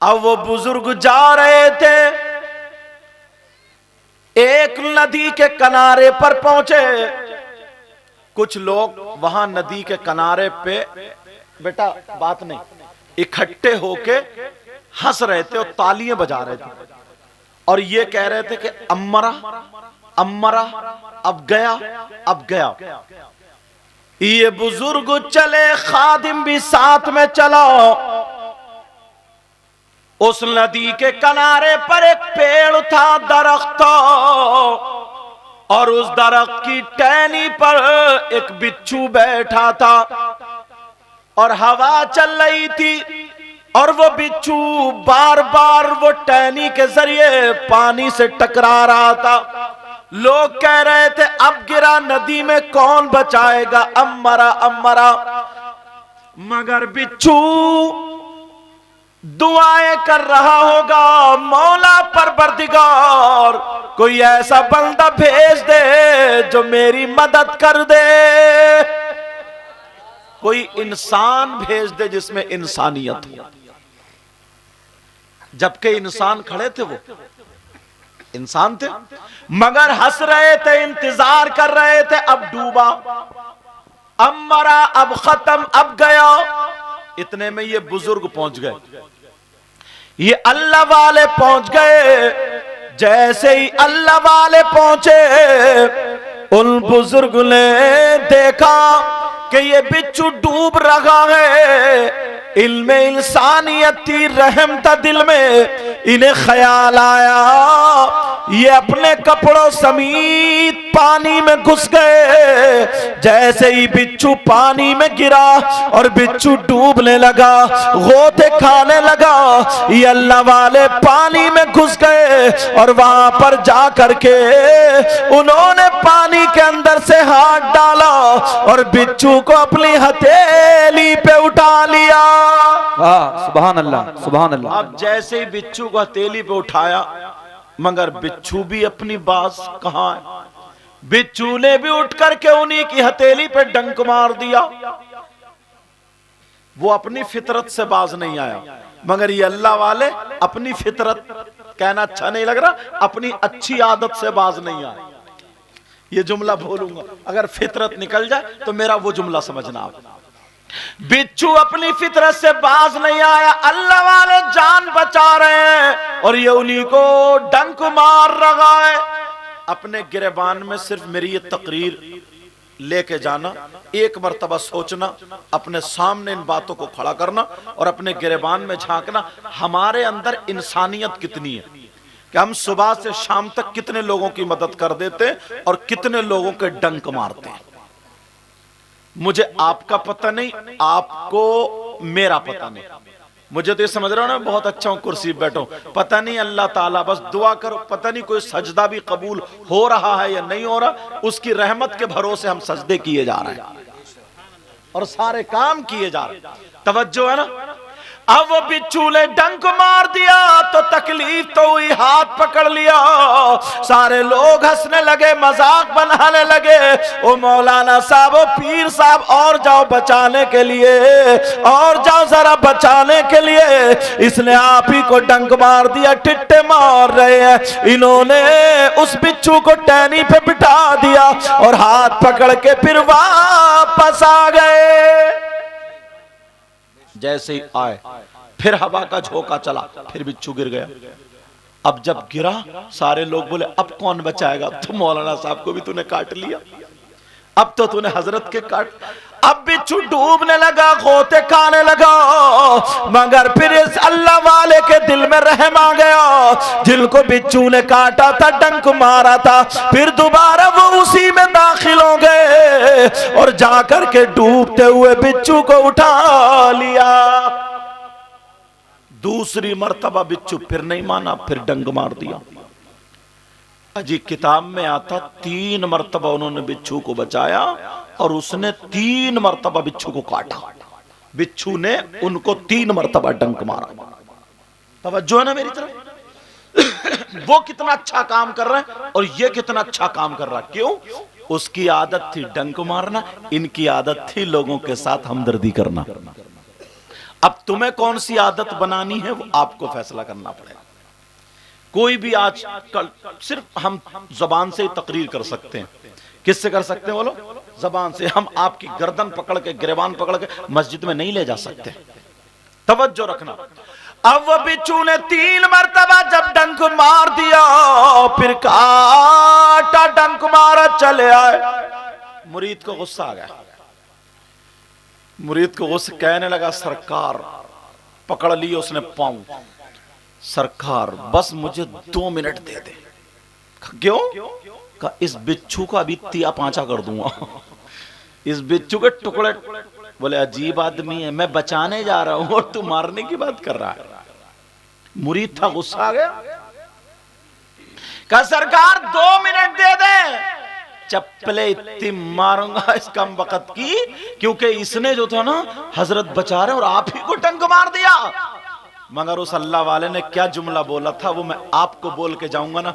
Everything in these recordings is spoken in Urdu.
اب وہ بزرگ جا رہے تھے، ایک ندی کے کنارے پر پہنچے. کچھ لوگ وہاں ندی کے کنارے پہ بیٹا بات نہیں اکٹھے ہو کے ہنس رہے تھے اور تالیاں بجا رہے تھے اور یہ کہہ رہے تھے کہ امرا امرا اب گیا اب گیا. یہ بزرگ چلے، خادم بھی ساتھ میں چلا. اس ندی کے کنارے پر ایک پیڑ تھا، درخت تھا، اور اس درخت کی ٹہنی پر ایک بچھو بیٹھا تھا اور ہوا چل رہی تھی اور وہ بچھو بار بار وہ ٹہنی کے ذریعے پانی سے ٹکرا رہا تھا. لوگ کہہ رہے تھے اب گرا ندی میں کون بچائے گا، امرا امرا. مگر بچھو دعائیں کر رہا ہوگا، مولا پروردگار کوئی ایسا بندہ بھیج دے جو میری مدد کر دے، کوئی انسان بھیج دے جس میں انسانیت ہو. جبکہ انسان کھڑے تھے، وہ انسان تھے مگر ہنس رہے تھے، انتظار کر رہے تھے. اب ڈوبا، اب مرا، اب ختم، اب گیا. اتنے میں یہ بزرگ پہنچ گئے، یہ اللہ والے پہنچ گئے. جیسے ہی اللہ والے پہنچے، ان بزرگ نے دیکھا کہ یہ بچھو ڈوب رہا ہے. علم انسانیت تھی، رحم تھا دل میں. انہیں خیال آیا یہ اپنے کپڑوں سمیت پانی میں گھس گئے. جیسے ہی بچھو پانی میں گرا اور بچھو ڈوبنے لگا، غوطے کھانے لگا، یہ اللہ والے پانی میں گھس گئے اور وہاں پر جا کر کے انہوں نے پانی کے اندر سے ہاتھ ڈالا اور بچھو کو اپنی ہتھیلی پہ اٹھا لیا. سبحان اللہ سبحان اللہ. اب جیسے ہی بچھو کو ہتھیلی پہ اٹھایا، مگر بچھو بھی اپنی باز کہاں ہے. بچھو نے بھی اٹھ کر کے انہی کی ہتھیلی پہ ڈنک مار دیا. وہ اپنی فطرت سے باز نہیں آیا. مگر یہ اللہ والے اپنی فطرت، کہنا اچھا نہیں لگ رہا، اپنی اچھی عادت سے باز نہیں آئے. یہ جملہ بولوں گا، اگر فطرت نکل جائے تو میرا وہ جملہ سمجھنا آپ. بچھو اپنی فطرت سے باز نہیں آیا، اللہ والے جان بچا رہے ہیں اور یہ انہی کو ڈنک مار رہا ہے. اپنے گریبان میں صرف میری یہ تقریر لے کے جانا، ایک مرتبہ سوچنا، اپنے سامنے ان باتوں کو کھڑا کرنا اور اپنے گریبان میں جھانکنا ہمارے اندر انسانیت کتنی ہے کہ ہم صبح سے شام تک کتنے لوگوں کی مدد کر دیتے اور کتنے لوگوں کے ڈنک مارتے ہیں. مجھے آپ کا پتہ نہیں، آپ کو میرا پتہ نہیں. مجھے تو یہ سمجھ رہا ہوں نا بہت اچھا ہوں کرسی بیٹھوں، پتہ نہیں اللہ تعالیٰ، بس دعا کرو پتہ نہیں کوئی سجدہ بھی قبول ہو رہا ہے یا نہیں ہو رہا. اس کی رحمت کے بھروسے ہم سجدے کیے جا رہے ہیں اور سارے کام کیے جا رہے ہیں. توجہ ہے نا. اب وہ بچھو نے ڈنک مار دیا تو تکلیف تو ہوئی، ہاتھ پکڑ لیا. سارے لوگ ہنسنے لگے، مذاق بنانے لگے. او مولانا صاحب، او پیر صاحب، اور جاؤ بچانے کے لیے، اور جاؤ ذرا بچانے کے لیے. اس نے آپ ہی کو ڈنک مار دیا، ٹٹے مار رہے ہیں. انہوں نے اس بچھو کو ٹہنی پہ بٹھا دیا اور ہاتھ پکڑ کے پھر واپس آ گئے. جیسے ہی آئے پھر ہوا کا جھوکا چلا، پھر بچھو گر گیا. اب جب گرا سارے لوگ بولے اب کون بچائے گا؟ تو مولانا صاحب کو بھی تو نے کاٹ لیا، اب تو نے حضرت کے کاٹ. اب بچھو ڈوبنے لگا، غوطے کھانے لگا. مگر پھر اس اللہ والے کے دل میں رحم آ گیا، جن کو بچھو نے کاٹا تھا، ڈنک مارا تھا، پھر دوبارہ وہ اسی میں داخل ہو گئے اور جا کر کے ڈوبتے ہوئے بچھو کو اٹھا لیا. دوسری مرتبہ بچھو پھر نہیں مانا، پھر ڈنک مار دیا. جی کتاب میں آتا 3 مرتبہ انہوں نے بچھو کو بچایا اور اس نے 3 مرتبہ بچھو کو کاٹا. بچھو نے ان کو 3 مرتبہ ڈنک مارا. توجہ ہے نا میری طرف. وہ کتنا اچھا کام کر رہے ہیں اور یہ کتنا اچھا کام کر رہا ہے. کیوں؟ اس کی عادت تھی ڈنک مارنا، ان کی عادت تھی لوگوں کے ساتھ ہمدردی کرنا. اب تمہیں کون سی عادت بنانی ہے وہ آپ کو فیصلہ کرنا پڑے گا. کوئی بھی آج کل صرف ہم زبان سے ہی تقریر کر سکتے ہیں. کس سے کر سکتے ہیں بولو؟ زبان سے. ہم آپ کی گردن پکڑ کے گریبان پکڑ کے مسجد میں نہیں لے جا سکتے. توجہ رکھنا. اب وہ بچھو نے 3 مرتبہ جب ڈنک مار دیا پھر کاٹا ڈنک مارا چلے آئے. مرید کو غصہ آ گیا. مرید کو غصہ کہنے لگا سرکار, پکڑ لی اس نے پاؤں, سرکار بس مجھے 2 منٹ دے دے. کیوں؟ کہ اس بچھو کا ابھی تیا پانچا کر دوں گا, اس بچھو کے ٹکڑے. بولے عجیب آدمی ہے, میں بچانے جا رہا ہوں اور تو مارنے کی بات کر رہا ہے. مرید تھا, غصہ آ گیا. کہا سرکار 2 منٹ دے دے, چپلے اتنی ماروں گا اس کم وقت کی, کیونکہ اس نے جو تھا نا حضرت بچا رہے اور آپ ہی کو ٹنک مار دیا. مگر اس اللہ والے نے کیا جملہ بولا تھا وہ میں آپ کو بول کے جاؤں گا نا,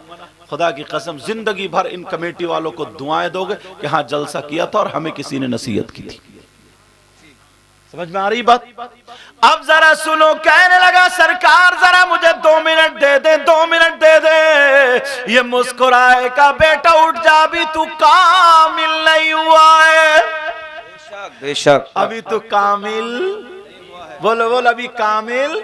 خدا کی قسم زندگی بھر ان کمیٹی والوں کو دعائیں دو گے کہ ہاں جلسہ کیا تھا اور ہمیں کسی نے نصیحت کی تھی. سمجھ میں آ رہی بات؟ اب ذرا سنو. کہنے لگا سرکار ذرا مجھے 2 منٹ دے دے, 2 منٹ دے دے. یہ مسکرائے کا بیٹا اٹھ جا, ابھی تو کامل نہیں ہوا ہے. بے شک ابھی تو کامل, بولو بولو, ابھی کامل,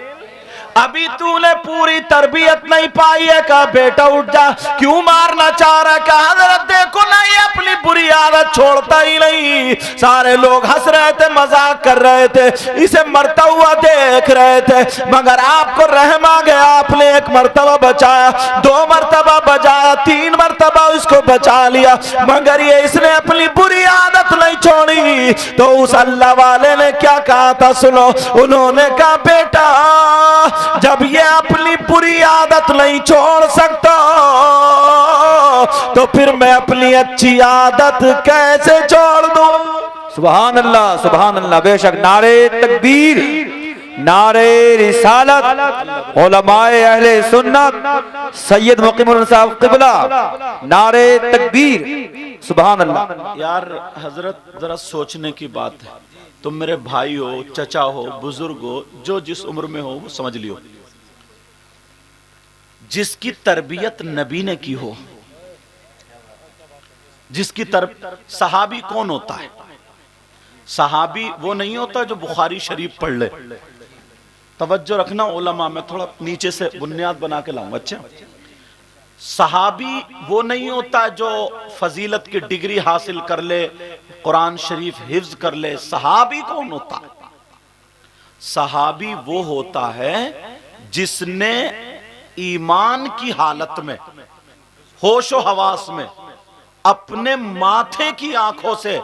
ابھی تو نے پوری تربیت نہیں پائی ہے. کہا بیٹا اٹھ جا. کیوں مارنا چاہ رہا ہے؟ کہا حضرت دیکھو نا یہ اپنی بری عادت چھوڑتا ہی نہیں. سارے لوگ ہنس رہے تھے, مذاق کر رہے تھے, اسے مرتا ہوا دیکھ رہے تھے, مگر آپ کو رحم آ گیا. آپ نے 1 مرتبہ بچایا, 2 مرتبہ بچایا, 3 مرتبہ اس کو بچا لیا, مگر یہ اس نے اپنی بری عادت نہیں چھوڑی. تو اس اللہ والے نے کیا کہا تھا سنو. انہوں نے کہا بیٹا جب یہ اپنی بری عادت نہیں چھوڑ سکتا تو پھر میں اپنی اچھی عادت کیسے چھوڑ دوں. سبحان اللہ, سبحان اللہ. بے شک. نعرے تکبیر, نعرے رسالت, علماء اہل سنت, سید مقیم الحسن صاحب قبلہ, نعرے تکبیر. سبحان اللہ. یار حضرت ذرا سوچنے کی بات ہے. تم میرے بھائی ہو, چچا ہو, بزرگ ہو, جو جس عمر میں ہو وہ سمجھ لیو. جس کی تربیت نبی نے کی ہو, جس کی صحابی کون ہوتا ہے؟ صحابی وہ نہیں ہوتا جو بخاری شریف پڑھ لے. توجہ رکھنا علماء, میں تھوڑا نیچے سے بنیاد بنا کے لاؤں. اچھا, صحابی وہ نہیں ہوتا جو فضیلت کی ڈگری حاصل کر لے, قرآن شریف حفظ کر لے. صحابی کون ہوتا ہے؟ صحابی وہ ہوتا ہے جس نے ایمان کی حالت میں, ہوش و حواس میں, اپنے ماتھے کی آنکھوں سے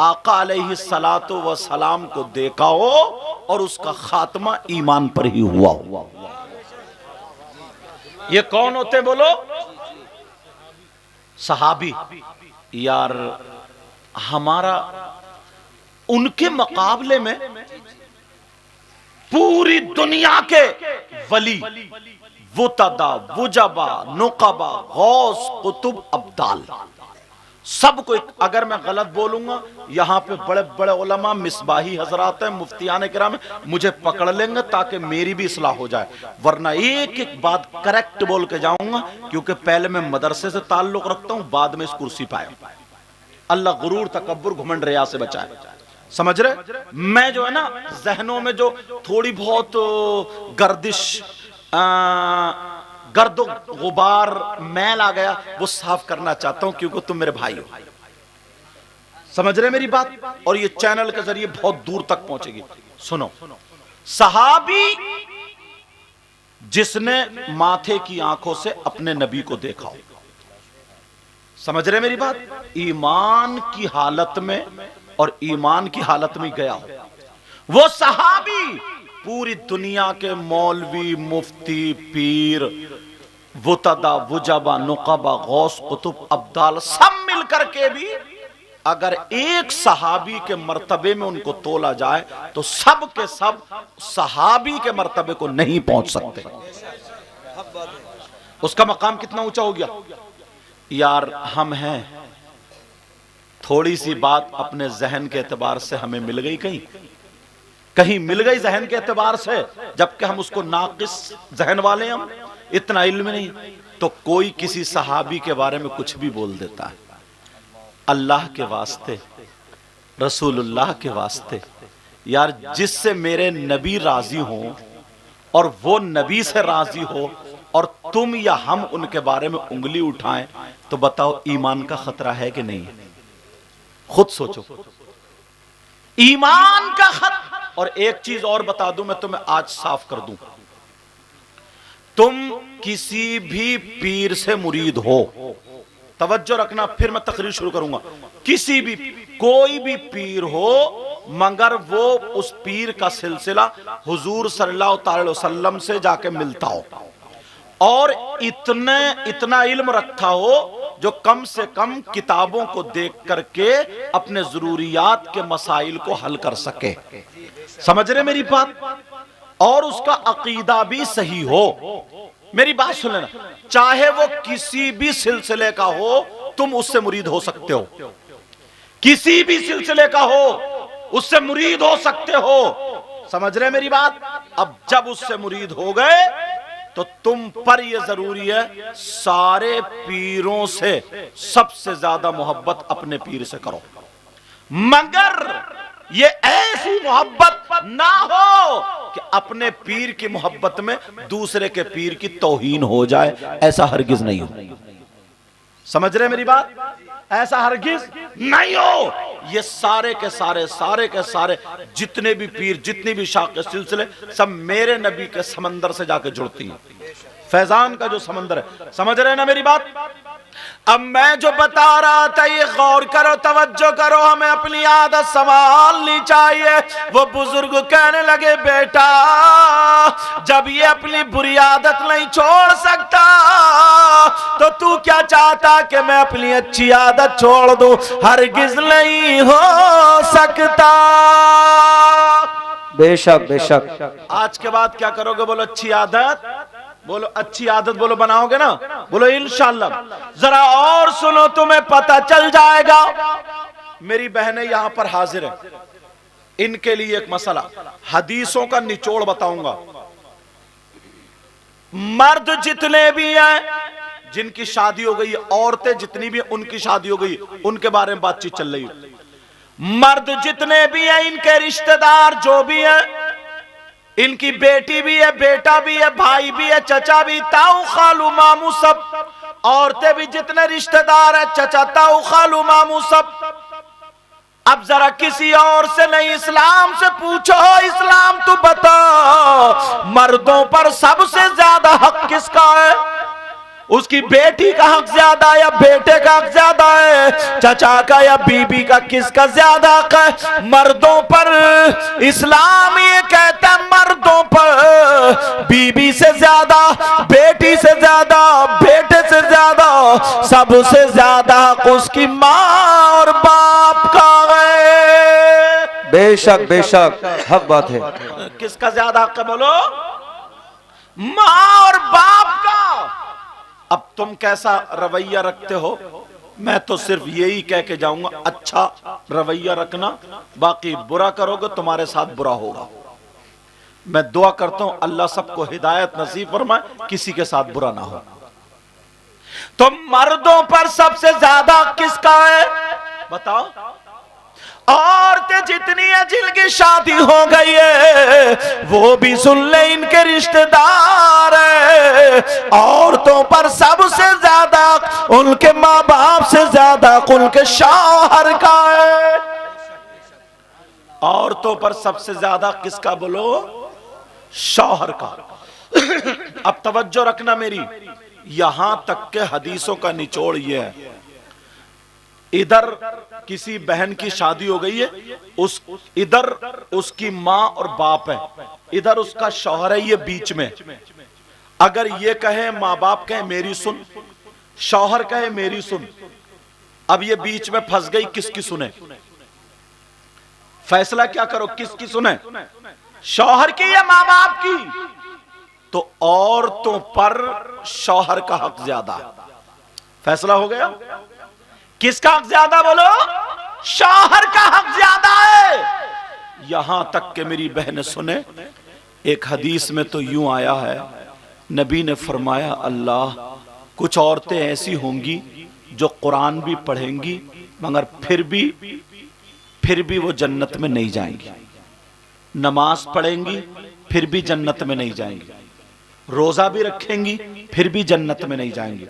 آقا علیہ السلام کو دیکھا ہو اور اس کا خاتمہ ایمان پر ہی ہوا ہو. یہ کون ہوتے بولو؟ صحابی. یار ہمارا ان کے مقابلے میں پوری دنیا کے ولی, وتدا, وجبا, نقبا, غوث, قطب, ابدال, سب کو, اگر میں غلط بولوں گا یہاں پہ بڑے بڑے علماء مصباحی حضرات ہیں, مفتیان کرام مجھے پکڑ لیں گے تاکہ میری بھی اصلاح ہو جائے, ورنہ ایک ایک بات کریکٹ بول کے جاؤں گا, کیونکہ پہلے میں مدرسے سے تعلق رکھتا ہوں, بعد میں اس کرسی پہ آیا. اللہ غرور, تکبر, گھمنڈ, ریا سے بچائے. سمجھ رہے؟ میں جو ہے نا ذہنوں میں جو تھوڑی بہت گردش, گرد و غبار, میل آ گیا, وہ صاف کرنا چاہتا ہوں کیونکہ تم میرے بھائی ہو. سمجھ رہے میری بات؟ اور یہ چینل کے ذریعے بہت دور تک پہنچے گی. سنو, صحابی جس نے ماتھے کی آنکھوں سے اپنے نبی کو دیکھا ہو. سمجھ رہے میری بات؟ ایمان کی حالت میں اور ایمان کی حالت میں گیا ہو, وہ صحابی پوری دنیا کے مولوی, مفتی, پیر, وتدا, وجبا, نقبا, غوث, قطب, ابدال سب مل کر کے بھی اگر ایک صحابی کے مرتبے میں ان کو تولا جائے تو سب کے سب صحابی کے مرتبے کو نہیں پہنچ سکتے. اس کا مقام کتنا اونچا ہو گیا. یار ہم ہیں, تھوڑی سی بات اپنے ذہن کے اعتبار سے ہمیں مل گئی کہیں, کہیں مل گئی ذہن کے اعتبار سے، جبکہ ہم اس کو ناقص ذہن والے ہم اتنا علم نہیں، تو کوئی کسی صحابی کے بارے میں کچھ بھی بول دیتا ہے۔ اللہ کے واسطے، رسول اللہ کے واسطے، یار جس سے میرے نبی راضی ہوں اور وہ نبی سے راضی ہو اور تم یا ہم ان کے بارے میں انگلی اٹھائیں تو بتاؤ ایمان کا خطرہ ہے کہ نہیں؟ خود سوچو، ایمان کا خطرہ۔ اور ایک چیز اور بتا دوں، میں تمہیں آج صاف کر دوں، تم کسی بھی پیر سے مرید ہو، توجہ رکھنا، پھر میں تقریر شروع کروں گا، کسی بھی کوئی بھی پیر ہو مگر وہ اس پیر کا سلسلہ حضور صلی اللہ علیہ وسلم سے جا کے ملتا ہو اور اتنا علم رکھتا ہو جو کم سے کم کتابوں کو دیکھ کر کے اپنے ضروریات کے مسائل کو حل کر سکے، سمجھ رہے میری بات؟ اور اس کا عقیدہ بھی صحیح ہو۔ میری بات سن لینا، چاہے وہ کسی بھی سلسلے کا ہو تم اس سے مرید ہو سکتے ہو، کسی بھی سلسلے کا ہو اس سے مرید ہو سکتے ہو، سمجھ رہے میری بات؟ اب جب اس سے مرید ہو گئے تو تم پر یہ ضروری ہے سارے پیروں سے سب سے زیادہ محبت اپنے پیر سے کرو، مگر یہ ایسی محبت نہ ہو کہ اپنے پیر کی محبت میں دوسرے کے پیر کی توہین ہو جائے، ایسا ہرگز نہیں ہو، سمجھ رہے میری بات؟ ایسا ہرگز نہیں ہو۔ یہ سارے کے سارے جتنے بھی پیر، جتنی بھی شاخ سلسلے، سب میرے نبی کے سمندر سے جا کے جڑتی ہیں، فیضان کا جو سمندر ہے، سمجھ رہے نا میری بات؟ اب میں جو بتا رہا تھا یہ غور کرو، توجہ کرو، ہمیں اپنی عادت سنبھالنی چاہیے۔ وہ بزرگ کہنے لگے بیٹا جب یہ اپنی بری عادت نہیں چھوڑ سکتا تو کیا چاہتا کہ میں اپنی اچھی عادت چھوڑ دوں؟ ہرگز نہیں ہو سکتا۔ بے شک بے شک۔ آج کے بعد کیا کرو گے؟ بولو اچھی عادت، بولو اچھی عادت، بولو بناؤ گے نا؟ بولو انشاءاللہ۔ ذرا اور سنو، تمہیں پتہ چل جائے گا۔ میری بہنیں یہاں پر حاضر ہیں، ان کے لیے ایک مسئلہ، حدیثوں کا نچوڑ بتاؤں گا۔ مرد جتنے بھی ہیں جن کی شادی ہو گئی، عورتیں جتنی بھی ان کی شادی ہو گئی، ان کے بارے میں بات چیت چل رہی ہے۔ مرد جتنے بھی ہیں، ان کے رشتہ دار جو بھی ہیں، ان کی بیٹی بھی ہے، بیٹا بھی ہے، بھائی بھی ہے، چچا بھی، تاؤ خالو مامو سب۔ عورتیں بھی جتنے رشتہ دار ہیں، چچا تاؤ خالو مامو سب۔ اب ذرا کسی اور سے نہیں، اسلام سے پوچھو، اسلام تو بتا مردوں پر سب سے زیادہ حق کس کا ہے؟ اس کی بیٹی کا حق زیادہ ہے یا بیٹے کا حق زیادہ ہے؟ چچا کا یا بی بی کا، کس کا زیادہ حق ہے؟ مردوں پر اسلام یہ کہتا ہے مردوں پر بی بی سے زیادہ، بیٹی سے زیادہ، بیٹے سے زیادہ، سب سے زیادہ حق اس کی ماں اور باپ کا ہے۔ بے شک بے شک، حق بات ہے۔ کس کا زیادہ حق ہے؟ بولو ماں اور باپ کا۔ اب تم کیسا رویہ رکھتے ہو، میں تو صرف یہی کہہ کے جاؤں گا، اچھا رویہ رکھنا، باقی برا کرو گے تمہارے ساتھ برا ہوگا۔ میں دعا کرتا ہوں اللہ سب کو ہدایت نصیب فرمائے، کسی کے ساتھ برا نہ ہو۔ تو مردوں پر سب سے زیادہ کس کا ہے بتاؤ؟ عورتیں جتنی ہیں جن کی شادی ہو گئی ہے وہ بھی سن لیں ان کے رشتہ دار ہیں۔ عورتوں پر سب سے زیادہ ان کے ماں باپ سے زیادہ ان کے شوہر کا ہے۔ عورتوں پر سب سے زیادہ کس کا؟ بولو شوہر کا۔ اب توجہ رکھنا میری، یہاں تک کہ حدیثوں کا نچوڑ یہ ہے، ادھر کسی بہن کی شادی ہو گئی ہے، ادھر اس کی ماں اور باپ ہے، ادھر اس کا شوہر ہے، یہ بیچ میں۔ اگر یہ کہیں، ماں باپ کہیں میری سن، شوہر کہے میری سن، اب یہ بیچ میں پھنس گئی، کس کی سنیں؟ فیصلہ کیا کرو، کس کی سنیں؟ شوہر کی یا ماں باپ کی؟ تو عورتوں پر شوہر کا حق زیادہ ہے۔ فیصلہ ہو گیا؟ کس کا حق زیادہ؟ بولو شوہر کا حق زیادہ ہے۔ یہاں تک کہ میری بہن سنے، ایک حدیث میں تو یوں آیا ہے، نبی نے فرمایا اللہ کچھ عورتیں ایسی ہوں گی جو قرآن بھی پڑھیں گی مگر پھر بھی وہ جنت میں نہیں جائیں گی، نماز پڑھیں گی پھر بھی جنت میں نہیں جائیں گی، روزہ بھی رکھیں گی پھر بھی جنت میں نہیں جائیں گی،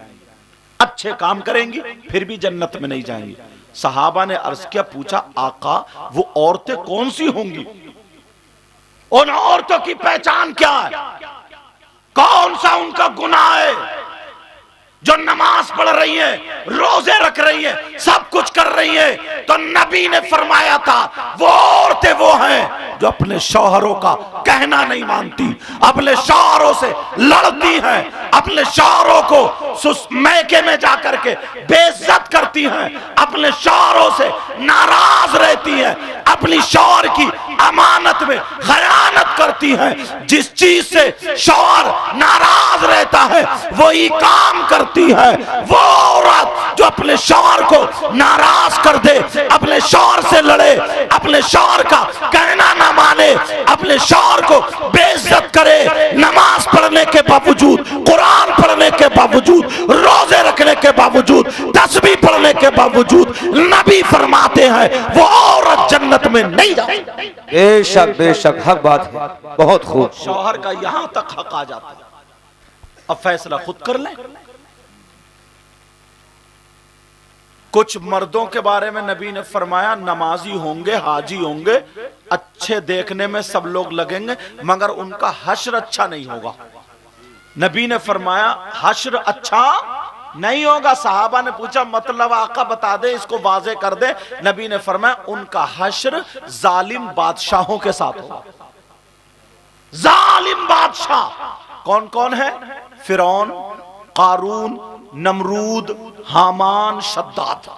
اچھے کام کریں گی پھر بھی جنت میں نہیں جائیں گی۔ صحابہ نے عرض کیا، پوچھا آقا وہ عورتیں کون سی ہوں گی؟ ان عورتوں کی پہچان کیا ہے؟ کون سا ان کا گناہ ہے جو نماز پڑھ رہی ہیں، روزے رکھ رہی ہیں، سب کچھ کر رہی ہیں؟ تو نبی نے فرمایا تھا وہ عورتیں وہ ہیں جو اپنے شوہروں کا کہنا نہیں مانتی، اپنے شوہروں سے لڑتی ہیں، اپنے شوہروں کو میکے میں جا کر کے بے عزت کرتی ہیں، اپنے شوہروں سے ناراض رہتی ہیں، اپنی شوہر کی امانت میں خیانت کرتی ہیں۔ جس چیز سے شوہر ناراض رہتا ہے وہی کام کرتی ہے۔ وہ عورت جو اپنے شوہر کو ناراض کر دے، اپنے شوہر سے لڑے، اپنے شوہر کا کہنا نہ مانے، اپنے شوہر کو بے عزت کرے، نماز پڑھنے کے باوجود، قرآن پڑھنے کے باوجود، روزے رکھنے کے باوجود، تسبیح پڑھنے کے باوجود، نبی فرماتے ہیں وہ عورت جنت میں نہیں جائے۔ بے شک حق بات ہے، بہت خوب۔ شوہر کا یہاں تک حق آ جاتا ہے، اب فیصلہ خود کر لیں۔ کچھ مردوں کے بارے میں نبی نے فرمایا نمازی ہوں گے، حاجی ہوں گے، اچھے دیکھنے میں سب لوگ لگیں گے مگر ان کا حشر اچھا نہیں ہوگا۔ نبی نے فرمایا حشر اچھا نہیں ہوگا۔ صحابہ نے پوچھا مطلب آقا بتا دے، اس کو واضح کر دے۔ نبی نے فرمایا ان کا حشر ظالم بادشاہوں کے ساتھ ہوگا۔ ظالم بادشاہ کون کون ہے؟ فرعون، قارون، نمرود، حامان، شداد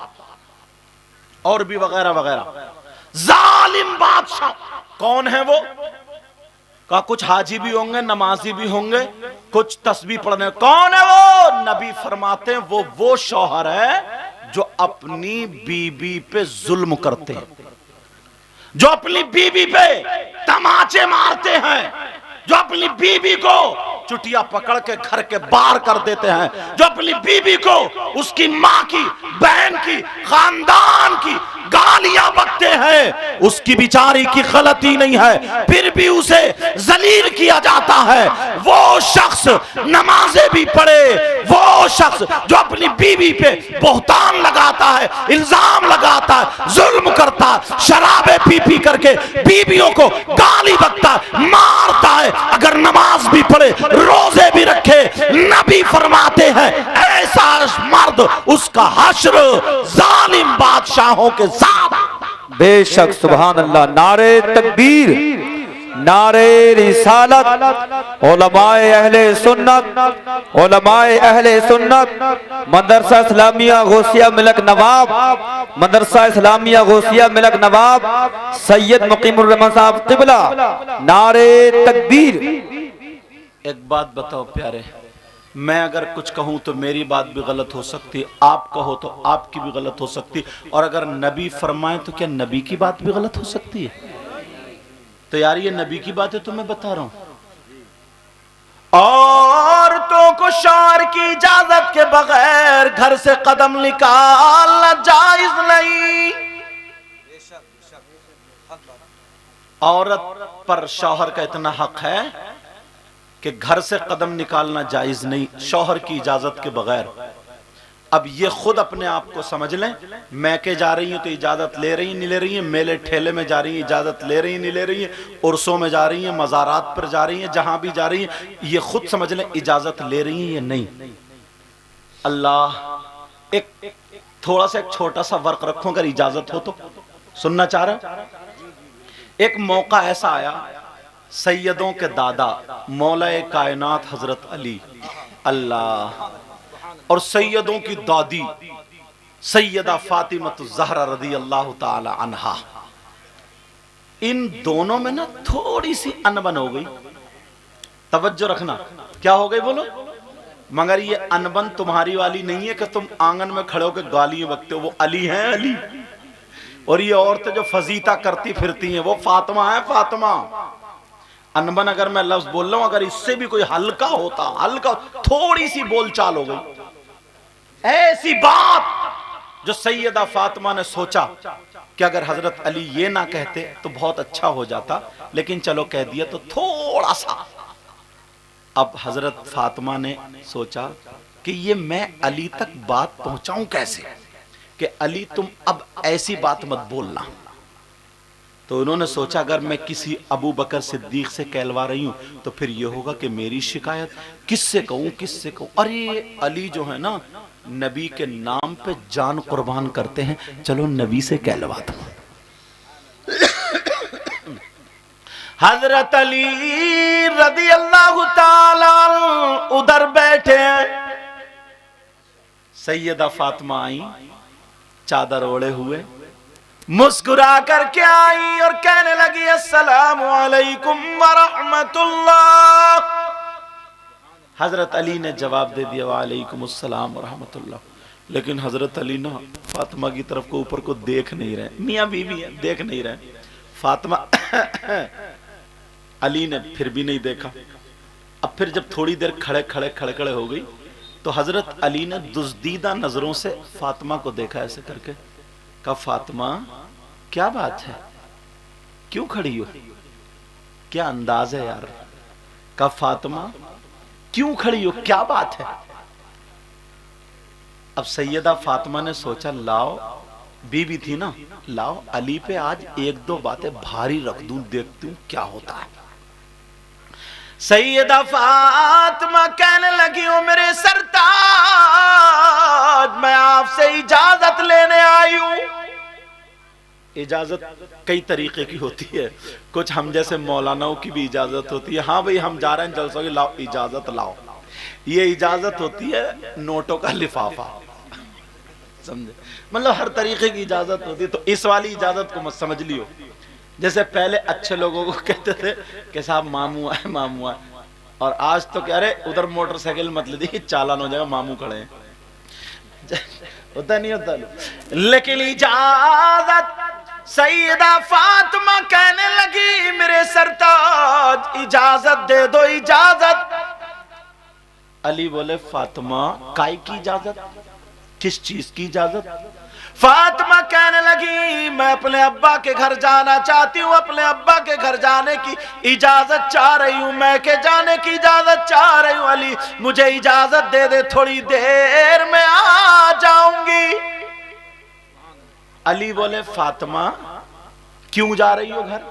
اور بھی وغیرہ وغیرہ۔ ظالم بادشاہ کون ہے وہ؟ کہا کچھ حاجی بھی ہوں گے، نمازی بھی ہوں گے، کچھ تسبیح پڑھنے۔ کون ہے وہ؟ نبی فرماتے ہیں وہ شوہر ہے جو اپنی بیوی پہ ظلم کرتے ہیں، جو اپنی بیوی پہ تماچے مارتے ہیں، جو اپنی بیوی کو چٹیا پکڑ کے گھر کے باہر کر دیتے ہیں، جو اپنی بیوی کو اس کی ماں کی، بہن کی، خاندان کی گالیاں بکتے ہیں، اس کی بیچاری کی غلطی نہیں ہے پھر بھی اسے ذلیل کیا جاتا ہے۔ وہ شخص نمازیں بھی پڑھے، وہ شخص جو اپنی بیوی پہ بہتان لگاتا ہے، الزام لگاتا ہے، ظلم کرتا ہے، شرابیں پی پی کر کے بیویوں کو گالی بکتا ہے، مارتا ہے، اگر نماز بھی پڑھے، روزے بھی رکھے، نبی فرماتے ہیں ایسا مرد اس کا حشر ظالم بادشاہوں کے ساتھ۔ بے شک سبحان اللہ، نعرہ تکبیر، نعرہ رسالت، علماء اہل سنت، علماء اہل سنت، مدرسہ اسلامیہ غوثیہ ملک نواب، مدرسہ اسلامیہ غوثیہ ملک نواب سید مقیم الرحمن صاحب قبلہ، نعرہ تکبیر۔ ایک بات بتاؤ پیارے، میں اگر کچھ کہوں تو میری بات بھی غلط ہو سکتی، آپ کہو تو آپ کی بھی غلط ہو سکتی، اور اگر نبی فرمائے تو کیا نبی کی بات بھی غلط ہو سکتی ہے؟ تو یار یہ نبی کی بات ہے تو میں بتا رہا ہوں۔ عورتوں کو شوہر کی اجازت کے بغیر گھر سے قدم نکالنا جائز نہیں۔ عورت پر شوہر کا اتنا حق ہے کہ گھر سے قدم نکالنا جائز نہیں شوہر کی اجازت کے بغیر۔ اب یہ خود اپنے آپ کو سمجھ لیں، میکے جا رہی ہیں تو اجازت لے رہی ہیں نہیں لے رہی ہیں، میلے ٹھیلے میں جا رہی ہیں اجازت لے رہی ہیں نہیں لے رہی ہیں، عرسوں میں جا رہی ہیں، مزارات پر جا رہی ہیں، جہاں بھی جا رہی ہیں، یہ خود سمجھ لیں اجازت لے رہی ہیں یا نہیں۔ اللہ ایک تھوڑا سا ایک چھوٹا سا ورق رکھوں، اگر اجازت ہو تو سننا چاہ رہا۔ ایک موقع ایسا آیا، سیدوں کے دادا مولا کائنات حضرت علی اللہ اور سیدوں کی دادی سیدہ فاطمہ الزہرا رضی اللہ تعالی عنہا، ان دونوں میں نا تھوڑی سی انبن ہو گئی۔ توجہ رکھنا، کیا ہو گئی بولو؟ مگر یہ انبن تمہاری والی نہیں ہے کہ تم آنگن میں کھڑے ہو کے گالیاں بکتے ہو، وہ علی ہیں علی، اور یہ عورتیں جو فضیتہ کرتی پھرتی ہیں وہ فاطمہ ہے فاطمہ. انبن اگر میں لفظ بول رہا ہوں اگر اس سے بھی کوئی ہلکا ہوتا, ہلکا تھوڑی سی بول چال ہو گئی, ایسی بات جو سیدہ فاطمہ نے سوچا کہ اگر حضرت علی یہ نہ کہتے تو بہت اچھا ہو جاتا, لیکن چلو کہہ دیا تو تھوڑا سا. اب حضرت فاطمہ نے سوچا کہ یہ میں علی تک بات پہنچاؤں کیسے, کہ علی تم اب ایسی بات مت بولنا. تو انہوں نے سوچا اگر میں کسی ابو بکر صدیق سے کہلوا رہی ہوں تو پھر یہ ہوگا کہ میری شکایت کس سے کہوں کس سے کہوں. ارے علی جو ہے نا نبی کے نام پہ جان قربان کرتے ہیں, چلو نبی سے کہلوا دو. حضرت علی رضی اللہ تعالی ادھر بیٹھے ہیں, سیدہ فاطمہ آئی چادر اوڑے ہوئے, مسکرا کر کے آئی اور کہنے لگی السلام علیکم ورحمت اللہ. حضرت علی نے جواب دے دیا وعلیکم السلام ورحمت اللہ. لیکن حضرت علی نا فاطمہ کی طرف کو اوپر کو دیکھ نہیں رہے, میاں بیوی ہیں دیکھ نہیں رہے. فاطمہ علی نے پھر بھی نہیں دیکھا. اب پھر جب تھوڑی دیر کھڑے ہو گئی تو حضرت علی نے دزدیدہ نظروں سے فاطمہ کو دیکھا ایسے کر کے, کہا فاطمہ کیا بات ہے, کیوں کھڑی ہو, کیا انداز ہے یار. کہا فاطمہ کیوں کھڑی ہو, کیا بات ہے. اب سیدہ فاطمہ نے سوچا لاؤ, بیوی تھی نا, لاؤ علی پہ آج ایک دو باتیں بھاری رکھ دوں, دیکھتی ہوں کیا ہوتا ہے. سیدہ فاطمہ کہنے لگی ہوں میرے سرتاج میں آپ سے اجازت لینے آئی ہوں. اجازت کئی طریقے کی ہوتی ہے, کچھ ہم جیسے مولاناؤں کی بھی اجازت ہوتی ہے, ہاں بھئی ہم جا رہے ہیں جلسوں کی, لاؤ اجازت لاؤ. یہ اجازت ہوتی ہے نوٹوں کا لفافہ, سمجھے, مطلب ہر طریقے کی اجازت ہوتی ہے. تو اس والی اجازت کو مت سمجھ لیو. جیسے پہلے اچھے لوگوں کو کہتے تھے کہ صاحب ماموں آئے ماموں آئے, اور آج تو کہہ رہے ادھر موٹر سائیکل مت لے دی چالان ہو جائے گا ماموں کھڑے ہیں. ہوتا نہیں ہوتا. لیکن اجازت سیدہ فاطمہ کہنے لگی میرے سرتاج اجازت دے دو اجازت. علی بولے فاطمہ کائی کی اجازت, کس چیز کی اجازت. فاطمہ کہنے لگی میں اپنے ابا کے گھر جانا چاہتی ہوں, اپنے ابا کے گھر جانے کی اجازت چاہ رہی ہوں, میں کے جانے کی اجازت چاہ رہی ہوں. علی مجھے اجازت دے دے, تھوڑی دیر میں آ جاؤں گی. علی بولے فاطمہ کیوں جا رہی ہو گھر.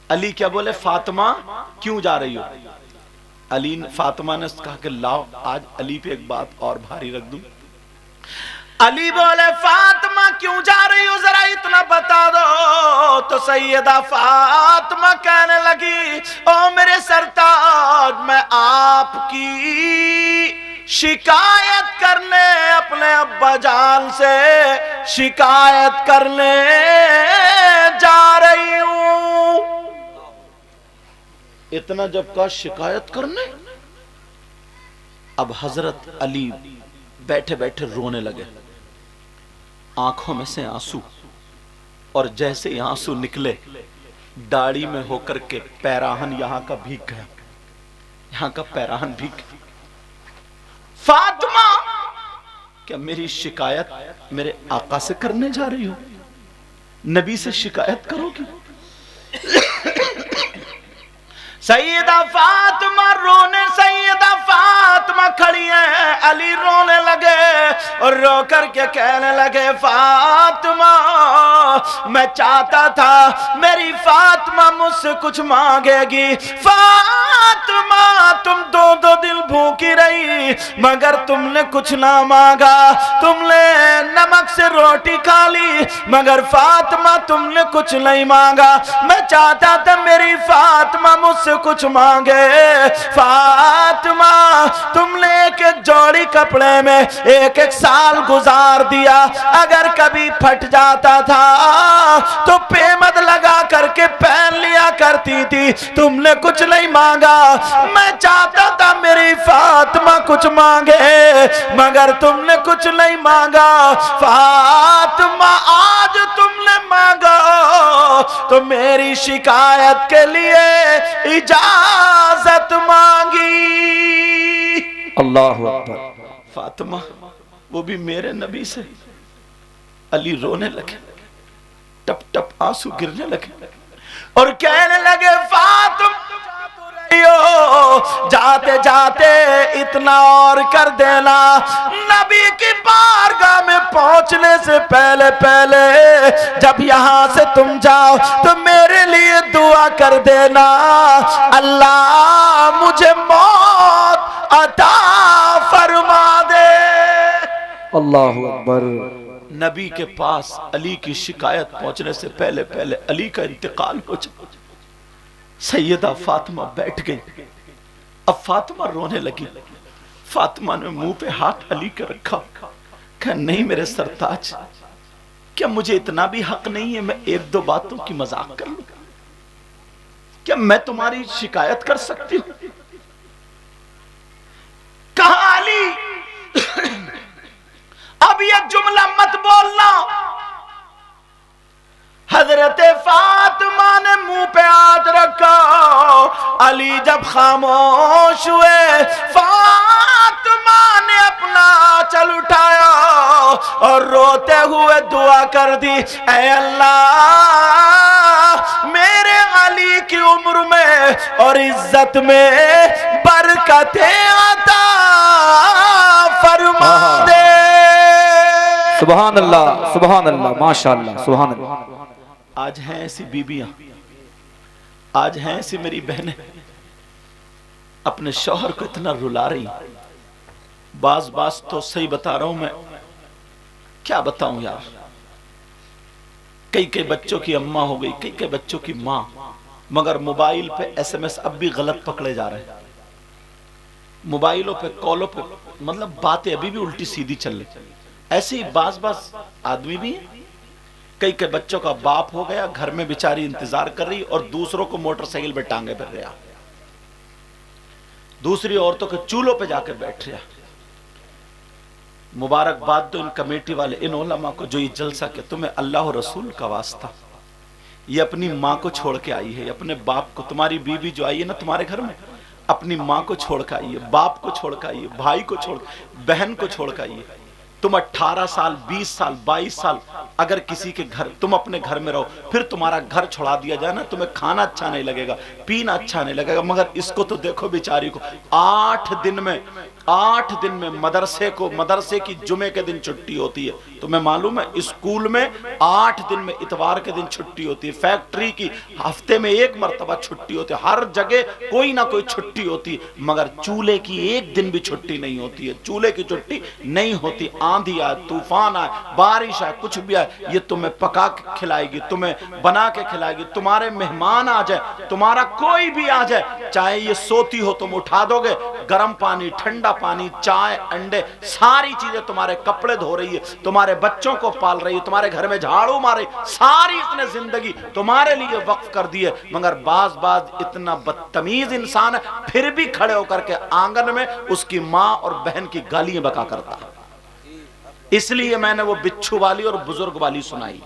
علی کیا بولے فاطمہ کیوں جا رہی ہو. علی فاطمہ نے کہا کہ لاؤ آج علی پہ ایک بات اور بھاری رکھ دوں. علی بولے فاطمہ کیوں جا رہی ہو ذرا اتنا بتا دو. تو سیدہ فاطمہ کہنے لگی او میرے سرتاج میں آپ کی شکایت کرنے اپنے ابا جان سے شکایت کرنے جا رہی ہوں. اتنا جب کہا شکایت کرنے, اب حضرت علی بیٹھے بیٹھے رونے لگے, آنکھوں میں سے آنسو, اور جیسے ہی آنسو نکلے داڑھی میں ہو کر کے پیراہن یہاں کا بھیگ گیا, یہاں کا پیراہن بھیگ گیا. فاطمہ کیا میری شکایت میرے آقا سے کرنے جا رہی ہو, نبی سے شکایت کرو گی. سیدہ فاطمہ رونے, سیدہ فاطمہ کھڑی ہیں, علی رونے لگے اور رو کر کے کہنے لگے فاطمہ میں چاہتا تھا میری فاطمہ مجھ سے کچھ مانگے گی. فاطمہ تم دو دن بھوکی رہی مگر تم نے کچھ نہ مانگا, تم نے نمک سے روٹی کھا لی مگر فاطمہ تم نے کچھ نہیں مانگا. میں چاہتا تھا میری فاطمہ مجھ سے کچھ مانگے. فاطمہ تم نے ایک ایک جوڑی کپڑے میں ایک ایک سال گزار دیا, اگر کبھی پھٹ جاتا تھا تو پیمد لگا کر کے پہن لیا کرتی تھی, تم نے کچھ نہیں مانگا. میں چاہتا تھا میری فاطمہ کچھ مانگے مگر تم نے کچھ نہیں مانگا. فاطمہ آج تم نے تو میری شکایت کے لیے اجازت مانگی۔ اللہ اکبر۔ فاطمہ وہ بھی میرے نبی سے، علی رونے لگے، ٹپ ٹپ آنسو گرنے لگے اور کہنے لگے فاطمہ جاتے جاتے اتنا اور کر دینا، نبی کی بارگاہ میں پہنچنے سے پہلے جب یہاں سے تم جاؤ تو میرے لیے دعا کر دینا، اللہ مجھے موت عطا فرما دے۔ اللہ اکبر۔ نبی کے پاس علی کی شکایت پہنچنے سے پہلے علی کا انتقال ہو جائے۔ سیدہ فاطمہ بیٹھ گئی، اب فاطمہ رونے لگی۔ فاطمہ نے منہ پہ ہاتھ علی کے رکھا، کہا نہیں میرے سرتاج، کیا مجھے اتنا بھی حق نہیں ہے میں ایک دو باتوں کی مذاق کر لوں؟ کیا میں تمہاری شکایت کر سکتی ہوں؟ کہا علی اب یہ جملہ مت بولنا۔ حضرت فاطمہ نے منہ پہ ہاتھ رکھا، علی جب خاموش ہوئے، فاطمہ نے اپنا آنچل اٹھایا اور روتے ہوئے دعا کر دی، اے اللہ میرے علی کی عمر میں اور عزت میں برکتیں عطا فرما دے۔ سبحان اللہ، سبحان اللہ، ماشاءاللہ، سبحان اللہ۔ آج ہیں ایسی بیبیاں، آج ہیں ایسی میری بہنیں اپنے شوہر کو اتنا رلا رہی، بعض تو صحیح بتا رہا ہوں میں، کیا بتاؤں یار، کئی بچوں کی اماں ہو گئی، کئی بچوں کی ماں، مگر موبائل پہ SMS اب بھی غلط پکڑے جا رہے ہیں، موبائلوں پہ کالوں پہ مطلب باتیں ابھی بھی الٹی سیدھی چل رہی۔ ایسے ہی بعض آدمی بھی ہیں، کئی بچوں کا باپ ہو گیا، گھر میں بیچاری انتظار کر رہی اور دوسروں کو موٹر سائیکل پہ ٹانگے پھر رہا، دوسری عورتوں کے چولہوں پہ جا کر بیٹھ رہا۔ مبارکباد دو ان کمیٹی والے، ان علماء کو جو یہ جلسہ کہ تمہیں اللہ و رسول کا واسطہ، یہ اپنی ماں کو چھوڑ کے آئی ہے، اپنے باپ کو، تمہاری بیوی جو آئی ہے نا تمہارے گھر میں، اپنی ماں کو چھوڑ کے آئی ہے، باپ کو چھوڑ کے آئی ہے، بھائی کو چھوڑ، بہن کو چھوڑ کے آئی ہے۔ تم 18 سال 20 سال 22 سال اگر کسی کے گھر، تم اپنے گھر میں رہو، پھر تمہارا گھر چھوڑا دیا جائے نا، تمہیں کھانا اچھا نہیں لگے گا، پینا اچھا نہیں لگے گا، مگر اس کو تو دیکھو بیچاری کو 8 دن میں مدرسے کی جمعے کے دن چھٹی ہوتی ہے، تمہیں معلوم ہے اسکول میں 8 دن میں اتوار کے دن چھٹی ہوتی ہے، فیکٹری کی ہفتے میں 1 مرتبہ چھٹی ہوتی ہے، ہر جگہ کوئی نہ کوئی چھٹی ہوتی ہے، مگر چولہے کی 1 دن بھی چھٹی نہیں ہوتی ہے، چولہے کی چھٹی نہیں ہوتی۔ آندھی آئے، طوفان آئے، بارش آئے، کچھ بھی آئے، یہ تمہیں پکا کے کھلائے گی، تمہیں بنا کے کھلائے گی، تمہارے مہمان آ جائے، تمہارا کوئی بھی آ جائے، چاہے یہ سوتی ہو تم اٹھا دو گے، گرم پانی، ٹھنڈا پانی، چائے، انڈے، ساری چیزیں، تمہارے کپڑے دھو رہی ہے، تمہارے بچوں کو پال رہی ہے، تمہارے گھر میں جھاڑو مارے، ساری اس نے زندگی تمہارے لیے وقف کر دی ہے، مگر بعض اتنا بدتمیز انسان ہے، پھر بھی کھڑے ہو کر کے آنگن میں اس کی ماں اور بہن کی گالیاں بکا کرتا ہے۔ اس لیے میں نے وہ بچھو والی اور بزرگ والی سنائی،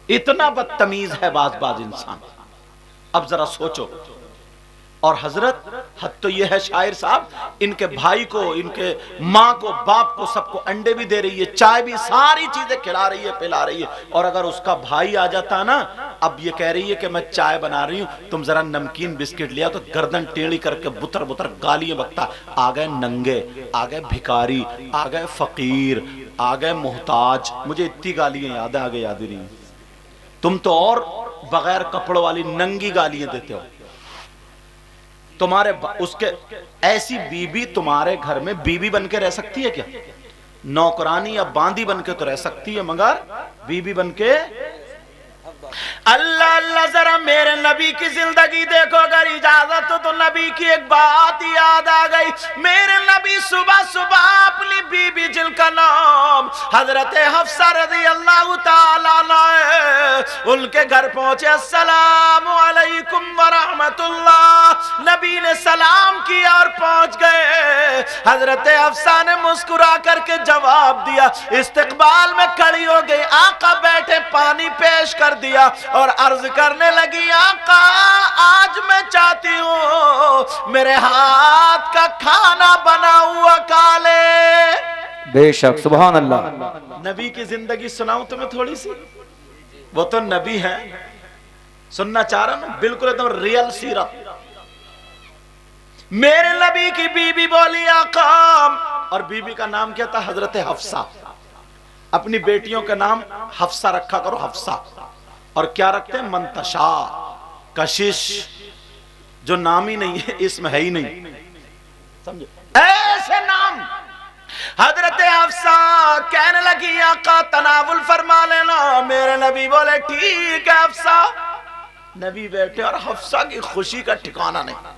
اتنا بدتمیز ہے بعض انسان۔ اب ذرا سوچو، اور حضرت حد تو یہ ہے شاعر صاحب، ان کے بھائی کو، ان کے ماں کو، باپ کو، سب کو انڈے بھی دے رہی ہے، چائے بھی، ساری چیزیں کھلا رہی ہے، پلا رہی ہے، اور اگر اس کا بھائی آ جاتا نا، اب یہ کہہ رہی ہے کہ میں چائے بنا رہی ہوں، تم ذرا نمکین بسکٹ لیا، تو گردن ٹیڑھی کر کے بتر گالیاں بکتا، آ گئے ننگے، آ گئے بھکاری، آ گئے فقیر، آ گئے محتاج، مجھے اتنی گالیاں یاد ہیں، آگے یاد ہی نہیں۔ تم تو اور بغیر کپڑوں والی ننگی گالیاں دیتے ہو، تمہارے اس کے ایسی بیوی تمہارے گھر میں بیوی بن کے رہ سکتی ہے کیا؟ نوکرانی یا باندی بن کے تو رہ سکتی ہے، مگر بیوی بن کے اللہ اللہ ذرا میرے نبی کی زندگی دیکھو، اگر اجازت تو نبی کی ایک بات یاد آ گئی، میرے نبی صبح صبح اپنی بی بی جن کا نام حضرت حفصہ رضی اللہ تعالیٰ عنہ، ان کے گھر پہنچے، السلام علیکم ورحمت اللہ، نبی نے سلام کیا اور پہنچ گئے، حضرت حفصہ نے مسکرا کر کے جواب دیا، استقبال میں کھڑی ہو گئی، آقا بیٹھے، پانی پیش کر دیا اور عرض کرنے لگی، آقا آج میں چاہتی ہوں میرے ہاتھ کا کھانا بنا ہوا کھا لے۔ بے شک سبحان اللہ۔ نبی کی زندگی سناؤں تمہیں تھوڑی سی؟ وہ تو نبی ہے، سننا چاہ رہا ہوں، بالکل ایک دم ریئل سیرت۔ میرے نبی کی بی بی بولی، آقا، اور بی بی کا نام کیا تھا؟ حضرت حفصہ۔ اپنی بیٹیوں کا نام حفصہ رکھا کرو، حفصہ۔ اور کیا رکھتے ہیں؟ منتشا، کشش، جو نام ہی نہیں ہے، اسم ہے ہی نہیں، سمجھے؟ ایسے نام۔ حضرت حفصہ کہنے لگی، آقا تناول فرما لینا۔ میرے نبی بولے ٹھیک ہے حفصہ۔ نبی بیٹھے اور حفصہ کی خوشی کا ٹھکانہ نہیں،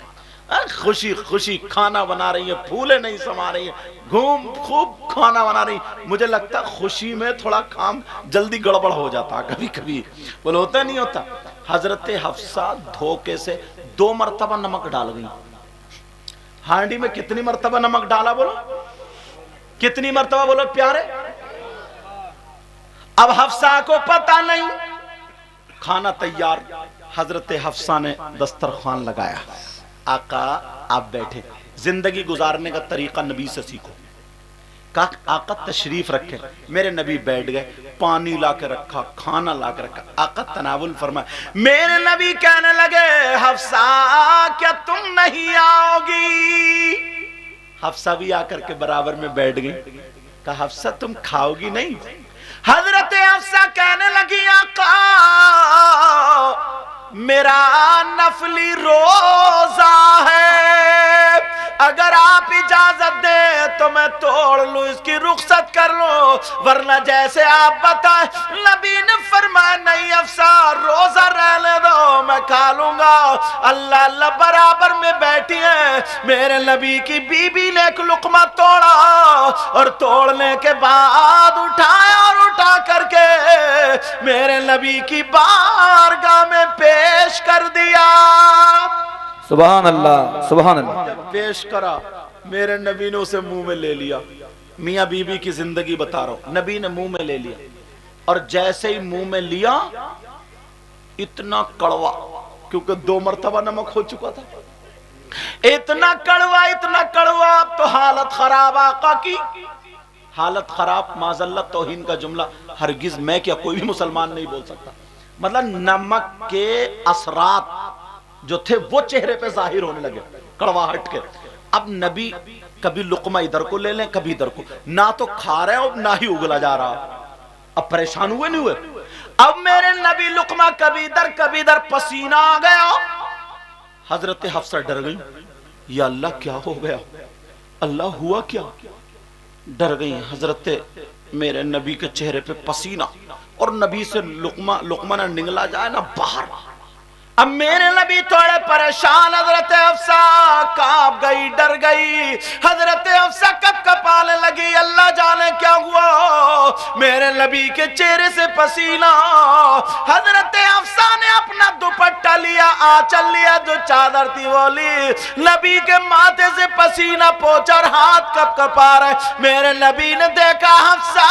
خوشی خوشی کھانا بنا رہی ہے، پھولے نہیں سما رہی ہے، خوب کھانا بنا رہی۔ مجھے لگتا خوشی میں تھوڑا کام جلدی گڑبڑ ہو جاتا کبھی کبھی، بولے ہوتا نہیں ہوتا۔ حضرت حفصہ دھوکے سے 2 مرتبہ نمک ڈال گئی۔ ہانڈی میں کتنی مرتبہ نمک ڈالا بولو؟ کتنی مرتبہ بولو پیارے؟ اب حفصہ کو پتہ نہیں، کھانا تیار، حضرت حفصہ نے دسترخوان لگایا، آقا آپ بیٹھے، زندگی گزارنے کا طریقہ نبی سے سیکھو۔ کہا آقا تشریف رکھے۔ میرے نبی بیٹھ گئے، پانی لا کے رکھا، کھانا لا کے رکھا، آقا تناول فرمائے۔ میرے نبی کہنے لگے، حفصہ کیا تم نہیں آؤ گی؟ حفصہ بھی آ کر کے برابر میں بیٹھ گئی۔ کہا حفصہ تم کھاؤ گی نہیں؟ حضرت حفصہ کہنے لگی، آقا میرا نفلی روزہ ہے، اگر آپ اجازت دیں تو میں توڑ لوں، اس کی رخصت کر لوں، ورنہ جیسے آپ بتائیں۔ نبی نے فرمایا نہیں حفصہ، روزہ رہنے دو، میں کھا لوں گا۔ اللہ اللہ برابر میں بیٹھی ہیں۔ میرے نبی کی بی بی نے ایک لقمہ توڑا اور توڑنے کے بعد اٹھایا اور اٹھا کر کے میرے نبی کی بارگاہ میں پیش کر دیا۔ سبحان اللہ سبحان اللہ۔ جب پیش کرا، میرے نبی نے اسے منہ میں لے لیا۔ میاں بی بی کی زندگی بتا رہا ہوں، نبی نے منہ میں لے لیا، اور جیسے ہی منہ میں لیا اتنا کڑوا، کیونکہ 2 مرتبہ نمک ہو چکا تھا، اتنا کڑوا، اب تو حالت خراب، آقا کی حالت خراب۔ معذلت توہین کا جملہ ہرگز میں کیا کوئی بھی مسلمان نہیں بول سکتا۔ مطلب نمک کے اثرات جو تھے وہ چہرے پہ ظاہر ہونے لگے، کڑواہٹ کے۔ اب نبی کبھی لقمہ ادھر کو لے لیں، کبھی ادھر کو، نہ تو کھا رہے اور نہ ہی اگلا جا رہا۔ اب پریشان ہوئے نہیں ہوئے؟ اب میرے نبی لقمہ کبھی ادھر، پسینہ آ گیا۔ حضرت حفصہ ڈر گئی، یا اللہ کیا ہو گیا، اللہ ہوا کیا؟ ڈر گئی۔ حضرت میرے نبی کے چہرے پہ پسینہ، اور نبی سے لقمہ نہ نگلا جائے نہ باہر۔ اب میرے نبی تھوڑے پریشان، حضرت حفصہ کانپ گئی، ڈر گئی، حضرت حفصہ کپانے لگی، اللہ جانے کیا ہوا، میرے نبی کے چہرے سے پسینہ۔ حضرت حفصہ نے اپنا دوپٹہ لیا، آنچل لیا، جو چادر تھی وہ لی، نبی کے ماتھے سے پسینہ پوچھا اور ہاتھ کپا رہے۔ میرے نبی نے دیکھا حفصہ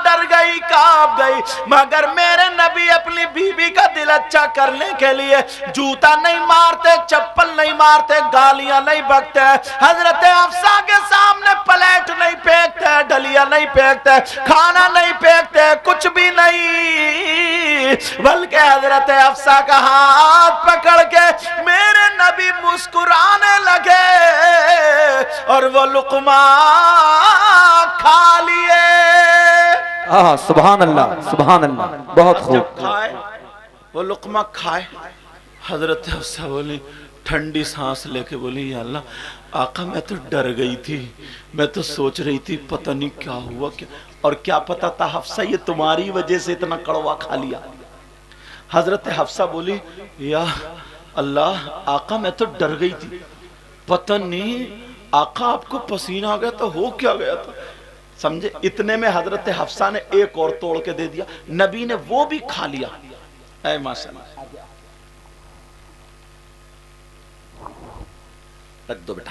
ڈر گئی، کانپ گئی، مگر میرے نبی اپنی بیوی کا دل اچھا کرنے کے لیے جوتا نہیں مارتے، چپل نہیں مارتے، گالیاں نہیں بکتے، حضرت حفصہ کے سامنے پلیٹ نہیں پھینکتے، ڈلیا نہیں پھینکتے، کھانا نہیں پھینکتے، کچھ بھی نہیں، بلکہ حضرت حفصہ کا ہاتھ پکڑ کے میرے نبی مسکرانے لگے اور وہ لقمہ کھا لیے۔ سبحان اللہ سبحان اللہ، بہت خوب۔ کھائے وہ لقمہ کھائے، حضرت حفصہ بولی، ٹھنڈی سانس لے کے بولی، یا اللہ آقا میں تو ڈر گئی تھی، میں تو سوچ رہی تھی پتہ نہیں کیا ہوا، اور کیا پتہ تھا حفصہ یہ تمہاری وجہ سے اتنا کڑوا کھا لیا۔ حضرت حفصہ بولی، یا اللہ آقا میں تو ڈر گئی تھی، پتہ نہیں آقا آپ کو پسینہ آ گیا تو ہو کیا گیا تھا، سمجھے؟ اتنے میں حضرت حفصہ نے ایک اور توڑ کے دے دیا، نبی نے وہ بھی کھا لیا۔ اے ماشاءاللہ، رکھ دو بیٹا۔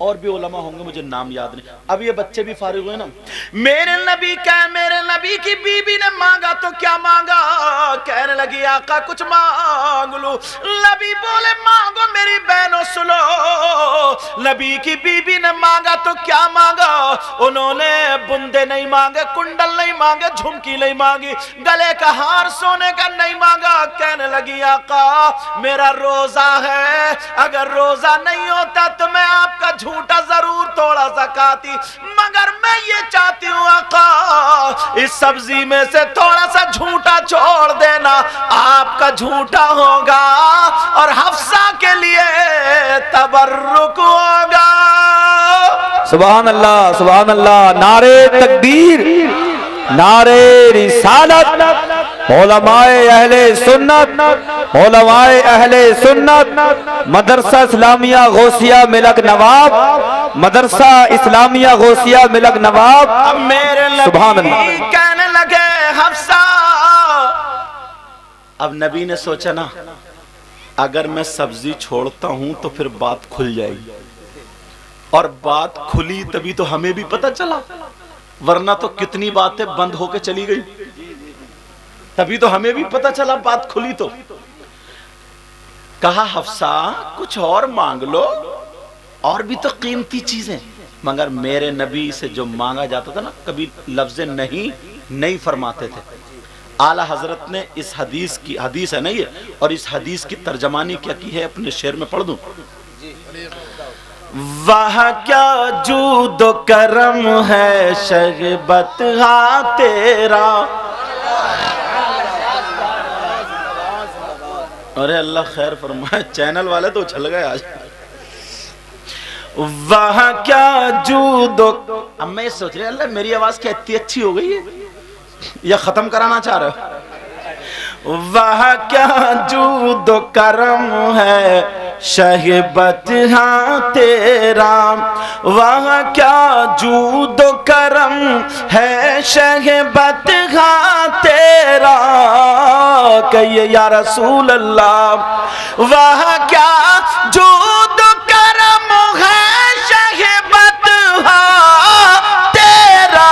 اور بھی علماء ہوں گے مجھے نام یاد نہیں. اب یہ بچے بھی فارغ ہوئے نا. میرے نبی کی بیوی نے مانگا تو کیا مانگا؟ کہنے لگی آقا کچھ مانگ لو. نبی بولے مانگو میری بہنوں سنو. نبی کی بیوی نے مانگا تو کیا مانگا؟ انہوں نے بندے نہیں مانگے، کنڈل نہیں مانگے، جھمکی نہیں مانگی، گلے کا ہار سونے کا نہیں مانگا. کہنے لگی آقا میرا روزہ ہے، اگر روزہ نہیں ہوتا تو میں آپ کا جھوٹا ضرور تھوڑا سا کھاتی، مگر میں یہ چاہتی ہوں آقا اس سبزی میں سے تھوڑا سا جھوٹا چھوڑ دینا، آپ کا جھوٹا ہوگا اور حفصہ کے لیے تبرک ہوگا. سبحان اللہ سبحان اللہ. نعرے تکبیر، نعرے رسالت. علماء اہل سنت، علماء اہل سنت، مدرسہ اسلامیہ غوثیہ ملک نواب، مدرسہ اسلامیہ غوثیہ ملک نواب. اب میرے سبحان نبی اللہ. کہنے لگے حفصہ. اب نبی نے سوچا نا اگر میں سبزی چھوڑتا ہوں تو پھر بات کھل جائے گی، اور بات کھلی تبھی تو ہمیں بھی پتہ چلا، ورنہ تو کتنی باتیں بند ہو کے چلی گئی. تبھی تو ہمیں بھی پتہ چلا بات کھلی. تو کہا حفصہ کچھ اور مانگ لو، اور بھی تو قیمتی چیزیں. مگر میرے نبی سے جو مانگا جاتا تھا نا کبھی لفظ نہیں فرماتے تھے. اعلیٰ حضرت نے اس حدیث ہے نا یہ، اور اس حدیث کی ترجمانی کیا کی ہے اپنے شعر میں پڑھ دوں. وہاں کیا جود و کرم ہے شہبت ہاں تیرا. ارے اللہ خیر فرمائے، چینل والے تو اچھل گئے آج. وہاں کیا جود و، اب میں سوچ رہے اللہ میری آواز کیا اتنی اچھی ہو گئی ہے یا ختم کرانا چاہ رہے ہو؟ وہاں کیا جود و کرم ہے شہبت ہاں تیرا. وہاں کیا جود و کرم ہے شہبت ہاں تیرا. کہیے یا رسول اللہ. وہاں کیا جود و کرم ہے شہبت ہاں تیرا.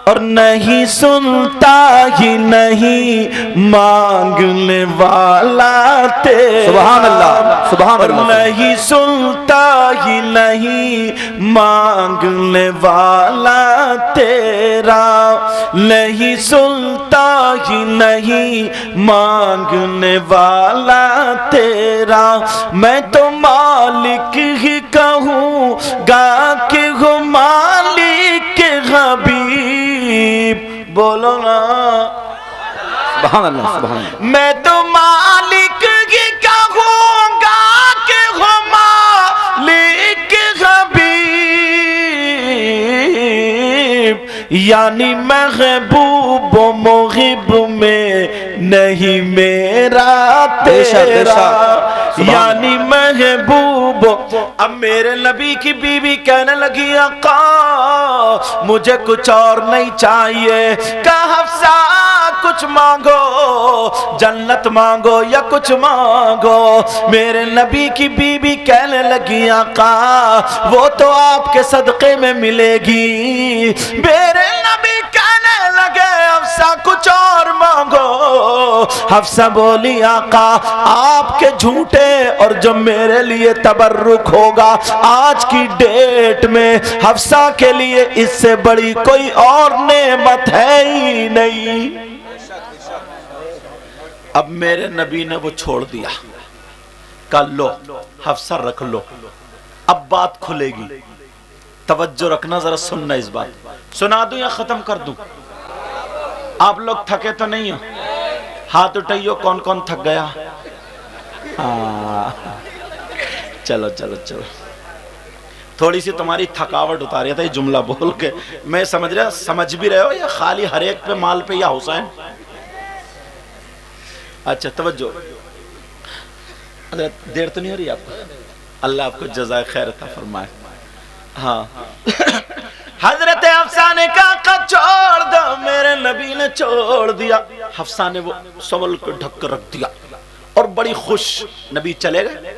اور نہیں سنتا ہی نہیں مانگنے والا تیرا. سبحان اللہ سبحان اللہ. نہیں سنتا ہی نہیں مانگنے والا تیرا. نہیں سنتا ہی نہیں مانگنے والا تیرا. میں تو مالک ہی کہوں گا کہ ہو مالک حبیب. بولو نا سبحان اللہ سبحان اللہ. میں تو مالک ہی کہوں گا کہ ہو مالک حبیب. یعنی محبوب و محب میں نہیں میرا تیرا. یعنی محبوب. اب میرے نبی کی بیوی کہنے لگی آقا مجھے کچھ اور نہیں چاہیے. کہا حفصہ کچھ مانگو، جنت مانگو یا کچھ مانگو. میرے نبی کی بیوی کہنے لگی آقا وہ تو آپ کے صدقے میں ملے گی. میرے نبی کہنے لگے حفصہ کچھ اور مانگو. حفصہ بولی آقا آپ کے جھوٹے اور جو میرے لیے تبرک ہوگا آج کی ڈیٹ میں حفصہ کے لیے اس سے بڑی کوئی اور نعمت ہے ہی نہیں. اب میرے نبی نے وہ چھوڑ دیا. کہا لو حفصہ رکھ لو، اب بات کھلے گی. توجہ رکھنا ذرا سننا. اس بات سنا دوں یا ختم کر دوں؟ آپ لوگ تھکے تو نہیں ہو؟ ہاتھ اٹھائیو کون کون تھک گیا. چلو چلو چلو تھوڑی سی تمہاری تھکاوٹ اتاری تھا یہ جملہ بول کے. میں سمجھ رہا سمجھ بھی رہے ہو یا خالی ہر ایک پہ مال پہ یا حسین. اچھا توجہ. دیر تو نہیں ہو رہی آپ کو؟ اللہ آپ کو جزائے خیر عطا فرمائے. ہاں حضرت حفصہ نے کہا چھوڑ دو. میرے نبی نے چھوڑ دیا. حفصہ نے وہ سول کو ڈھک کر رکھ دیا اور بڑی خوش. نبی چلے گئے.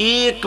1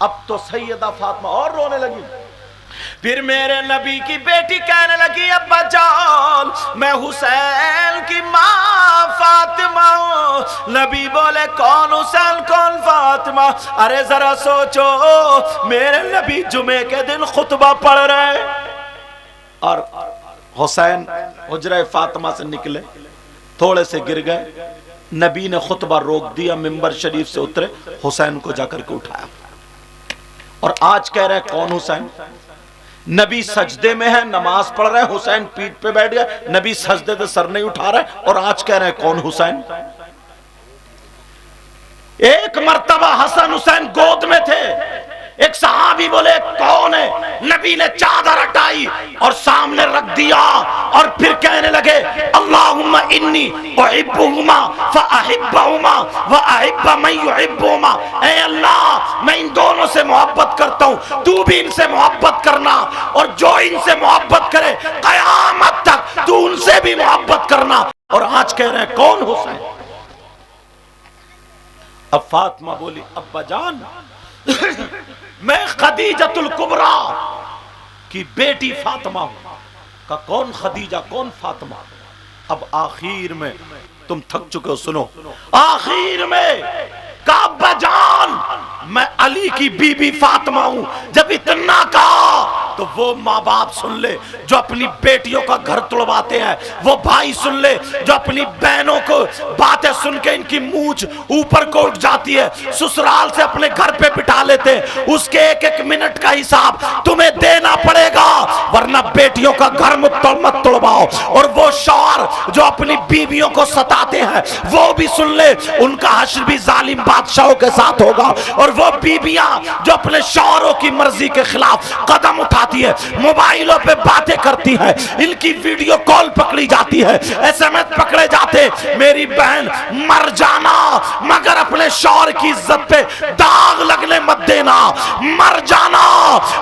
اب تو سیدہ فاطمہ اور رونے لگی. پھر میرے نبی کی بیٹی کہنے لگی ابا جان میں حسین کی ماں فاطمہ ہوں. نبی بولے کون حسین کون فاطمہ؟ ارے ذرا سوچو، میرے نبی جمعے کے دن خطبہ پڑھ رہے اور حسین حجرہ فاطمہ سے نکلے، تھوڑے سے گر گئے. نبی نے خطبہ روک دیا، منبر شریف سے اترے، حسین کو جا کر کے اٹھایا. اور آج کہہ رہے کون حسین؟ نبی سجدے میں ہے، نماز پڑھ رہے، حسین پیٹھ پہ بیٹھ گئے، نبی سجدے سے سر نہیں اٹھا رہے، اور آج کہہ رہے کون حسین؟ ایک مرتبہ حسن حسین گود میں تھے، ایک صحابی بولے کون ہے؟ نبی نے چادر ہٹائی اور سامنے رکھ دیا اور پھر کہنے لگے اللہم انی احبہما فاحبہما واحب من یحبہما. اے اللہ میں ان دونوں سے محبت کرتا ہوں، تو بھی ان سے محبت کرنا، اور جو ان سے محبت کرے قیامت تک تو ان سے بھی محبت کرنا. اور آج کہہ رہے ہیں کون حسین؟ اب فاطمہ بولی ابا جان میں خدیجۃ الکبریٰ کی بیٹی فاطمہ ہوں. کا کون خدیجہ کون فاطمہ؟ اب آخر میں تم تھک چکے ہو، سنو، آخر میں کہا ابا جان میں علی کی بی بی فاطمہ ہوں. جب اتنا کہا تو وہ ماں باپ سن لے جو اپنی بیٹیوں کا گھر توڑواتے ہیں، وہ بھائی سن لے جو اپنی بہنوں کو باتیں سن کے ان کی مونچھ اوپر کو اٹھ جاتی ہے، سسرال سے اپنے گھر پہ بٹھا لیتے ہیں. اس کے ایک ایک منٹ کا حساب تمہیں دینا پڑے گا، ورنہ بیٹیوں کا گھر مت توڑواؤ. اور وہ شوہر جو اپنی بیویوں کو ستاتے ہیں وہ بھی سن لے، ان کا حشر بھی ظالم بادشاہوں کے ساتھ ہوگا. اور وہ بیویاں جو اپنے شوہروں کی مرضی کے خلاف قدم اٹھاتی ہے، موبائلوں پہ باتیں کرتی ہیں، ان کی ویڈیو کال پکڑی جاتی ہے، ایس ایم ایس پکڑے جاتے. میری بہن مر جانا مگر اپنے شوہر کی عزت پہ داغ لگنے مت دینا. مر جانا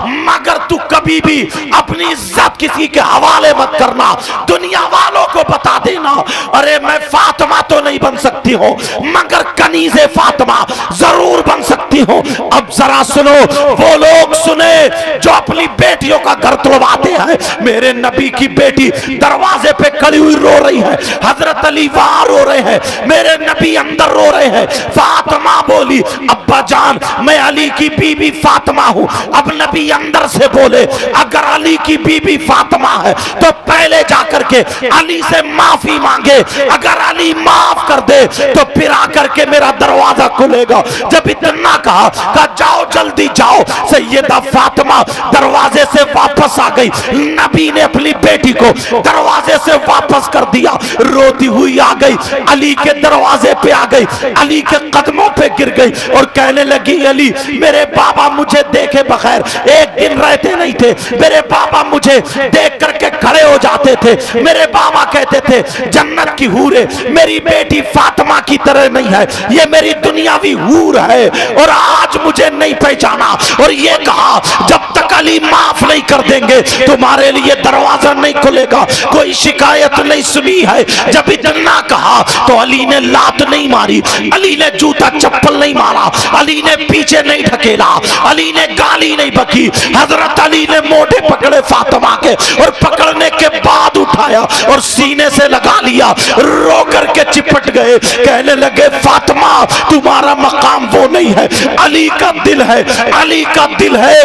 مگر تو کبھی بھی اپنی عزت کسی کے حوالے مت کرنا، دنیا والوں کو بتا دینا ارے میں فاطمہ تو نہیں بن سکتی ہوں مگر کنیز فاطمہ ضرور بن سکتی ہوں. اب ذرا سنو، وہ لوگ سنے جو اپنی بیٹیوں کا گھر توڑواتے ہیں. میرے نبی کی بیٹی دروازے پہ کھڑی ہوئی رو رہی ہے، حضرت علی وہاں رو رہے ہیں، میرے نبی اندر رو رہے ہیں. فاطمہ بولی ابا جان میں علی کی بی بی فاطمہ ہوں. اب نبی اندر سے بولے اگر علی کی بی بی فاطمہ ہے تو پہلے جا کر کے علی سے معافی مانگے، اگر علی معاف کر دے تو پھر آ کر کے میرا دروازہ کھلے گا. جب اتنا کہا جاؤ جلدی جاؤ. سیدہ فاطمہ دروازے سے واپس آ گئی، نبی نے اپنی بیٹی کو دروازے سے واپس کر دیا، روتی ہوئی آ گئی، علی کے دروازے پہ آ گئی، علی کے قدموں پہ گر گئی اور کہنے لگی علی میرے بابا مجھے دیکھے بغیر ایک دن رہتے نہیں تھے، میرے بابا مجھے دیکھ کر کے کھڑے ہو جاتے تھے، میرے بابا کہتے تھے جنت کی حوریں میری بیٹی فاطمہ کی طرح نہیں ہے، یہ میری دنیاوی حور ہے اور آج مجھے نہیں پہچانا. اور یہ کہا جب تک علی معاف نہیں کر دیں گے تمہارے لیے دروازہ نہیں کھلے گا، کوئی شکایت نہیں سنی ہے. جب اتنا کہا تو علی نے لات نہیں ماری، علی نے جوتا چپل نہیں مارا، علی نے پیچھے نہیں ڈھکیلا، علی نے گالی نہیں بکی. حضرت علی نے موٹے پکڑے فاطمہ کے اور پکڑنے کے بعد اٹھایا اور سینے سے لگا لیا، رو کر کے چپٹ گئے، کہنے لگے فاطمہ تمہارا مقام وہ نہیں ہے، علی کا دل ہے، علی کا دل ہے.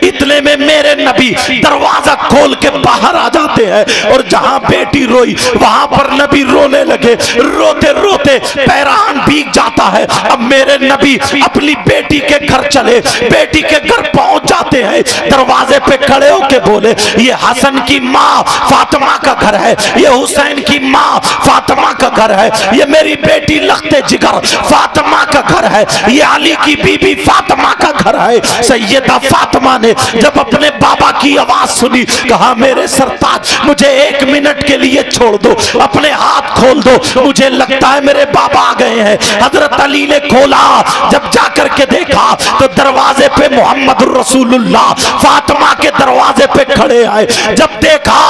اتنے میں میرے نبی دروازہ کھول کے باہر آ جاتے ہیں اور جہاں بیٹی روئی وہاں پر نبی رونے لگے، روتے روتے پیران بھیگ جاتا ہے. اب میرے نبی اپنی بیٹی کے گھر چلے، بیٹی کے گھر پہنچ جاتے ہیں، دروازے پہ کھڑے ہو کے بولے یہ حسن کی ماں فاطمہ کا گھر ہے، یہ حسین کی ماں فاطمہ کا گھر ہے، یہ میری بیٹی لخت جگر فاطمہ کا گھر ہے، یہ علی کی بی بی فاطمہ کا گھر ہے. سیدہ فاطمہ نے جب اپنے بابا کی آواز سنی کہا میرے سرتاج مجھے ایک منٹ کے لیے چھوڑ دو، اپنے ہاتھ کھول دو، مجھے لگتا ہے میرے بابا آ گئے ہیں. حضرت علی نے کھولا، جب جا کر کے دیکھا تو دروازے پہ محمد الرسول اللہ فاطمہ کے دروازے پہ کھڑے آئے. جب دیکھا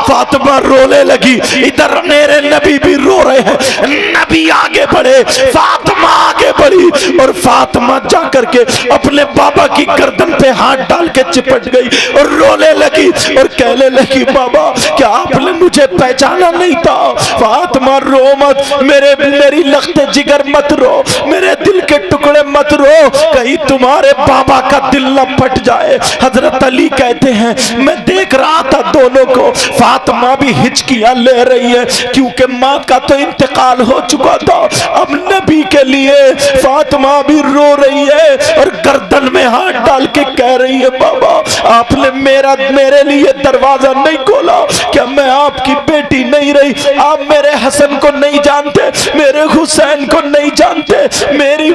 فاطمہ رونے لگی، ادھر میرے نبی بھی رو رہے ہیں. نبی آگے بڑھے، فاطمہ آگے بڑھی اور فاطمہ فاطمہ جا کر کے اپنے بابا کی گردن پہ ہاتھ ڈال کے چپٹ گئی اور رونے لگی اور کہنے لگی بابا کیا آپ نے مجھے پہچانا نہیں تھا؟ فاطمہ رو مت، میری لخت جگر مت رو، میرے دل کے ٹکڑے مت رو، کہیں تمہارے بابا کا دل نہ پھٹ جائے۔ حضرت علی کہتے ہیں میں دیکھ رہا تھا دونوں کو، فاطمہ بھی ہچکیاں لے رہی ہے کیونکہ ماں کا تو انتقال ہو چکا تھا، اب نبی کے لیے فاطمہ بھی رو رہی ہے اور گردن میں ہاتھ ڈال کے کہہ رہی ہے بابا آپ نے میرے لیے دروازہ نہیں کھولا، کیا میں آپ کی بیٹی نہیں رہی؟ آپ میرے حسن کو نہیں جانتے، میرے حسین کو نہیں جانتے، میری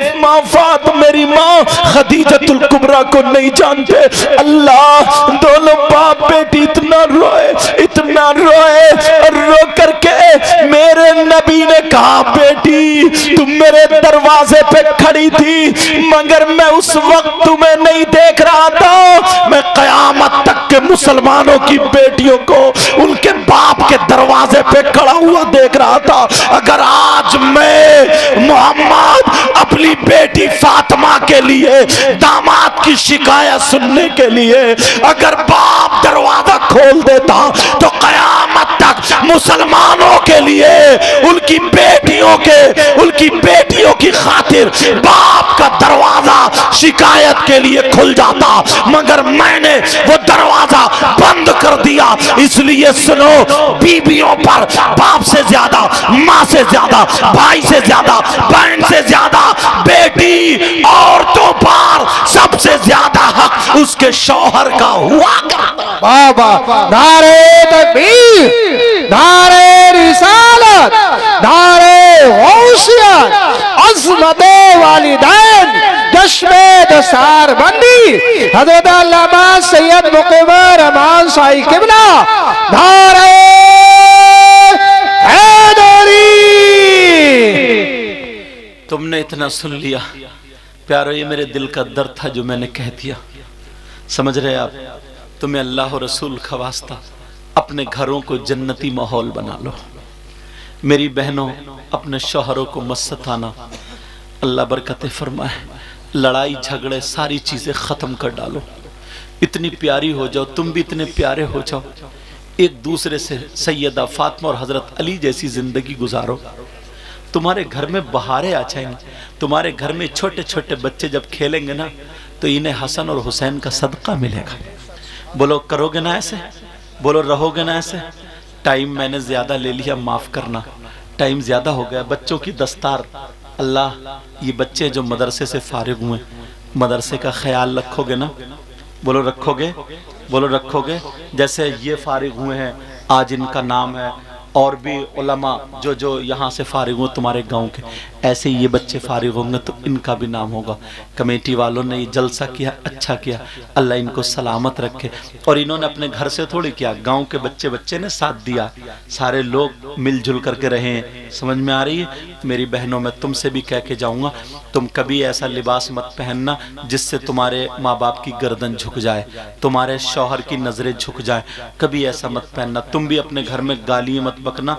ماں خدیجۃ الکبریٰ کو نہیں جانتے؟ اللہ، دونوں باپ بیٹی اتنا روئے اور رو کر کے میرے نبی نے کہا بیٹی تم میرے دروازے پہ کھڑی تھی مگر میں اس وقت تمہیں نہیں دیکھ رہا تھا، میں قیامت تک کے مسلمانوں کی بیٹیوں کو ان کے باپ کے دروازے پہ کھڑا ہوا دیکھ رہا تھا۔ اگر آج میں محمد اپنی بیٹی فاطمہ کے لیے داماد کی شکایت سننے کے لیے اگر باپ دروازہ کھول دیتا تو قیامت تک مسلمانوں کے لیے ان کی بیٹیوں کی خاطر باپ کا دروازہ شکایت کے لیے کھل جاتا، مگر میں نے وہ دروازہ بند کر دیا۔ اس لیے سنو، بیویوں پر باپ سے زیادہ، ماں سے زیادہ، بھائی سے زیادہ، بہن سے زیادہ، بیٹی عورتوں پر سب سے زیادہ حق اس کے شوہر کا ہوا کرتا ہے۔ بابا نعرہ تکبیر، نعرہ رسالت، نعرہ غوثیت، عظمت والدین، جشن دستار بندی، حضرت علامہ سید مقیم رحمان شاہی قبلہ، نعرہ حیدری۔ تم نے اتنا سن لیا پیارو، یہ میرے دل کا درد تھا جو میں نے کہہ دیا، سمجھ رہے آپ؟ تمہیں اللہ و رسول کا واسطہ اپنے گھروں کو جنتی ماحول بنا لو۔ میری بہنوں، اپنے شوہروں کو مت ستانا، اللہ برکت فرمائے، لڑائی جھگڑے ساری چیزیں ختم کر ڈالو، اتنی پیاری ہو جاؤ، تم بھی اتنے پیارے ہو جاؤ، ایک دوسرے سے سیدہ فاطمہ اور حضرت علی جیسی زندگی گزارو، تمہارے گھر میں بہاریں آ جائیں گے، تمہارے گھر میں چھوٹے چھوٹے بچے جب کھیلیں گے نا تو انہیں حسن اور حسین کا صدقہ ملے گا۔ بولو کرو گے نا ایسے؟ بولو رہو گے نا ایسے؟ ٹائم میں نے زیادہ لے لیا، معاف کرنا، ٹائم زیادہ ہو گیا۔ بچوں کی دستار، اللہ یہ بچے جو مدرسے سے فارغ ہوئے، مدرسے کا خیال رکھو گے نا؟ بولو رکھو گے؟ بولو رکھو گے؟ جیسے یہ فارغ ہوئے ہیں آج ان کا نام ہے، اور بھی علماء جو یہاں سے فارغ ہوں تمہارے گاؤں کے، ایسے یہ بچے فارغ ہوں گے تو ان کا بھی نام ہوگا۔ کمیٹی والوں نے یہ جلسہ کیا، اچھا کیا، اللہ ان کو سلامت رکھے۔ اور انہوں نے اپنے گھر سے تھوڑی کیا، گاؤں کے بچے نے ساتھ دیا، سارے لوگ مل جل کر کے رہے ہیں۔ سمجھ میں آ رہی ہے؟ میری بہنوں، میں تم سے بھی کہہ کے جاؤں گا، تم کبھی ایسا لباس مت پہننا جس سے تمہارے ماں باپ کی گردن جھک جائے، تمہارے شوہر کی نظریں جھک جائیں، کبھی ایسا مت پہننا۔ تم بھی اپنے گھر میں گالیاں مت بکنا۔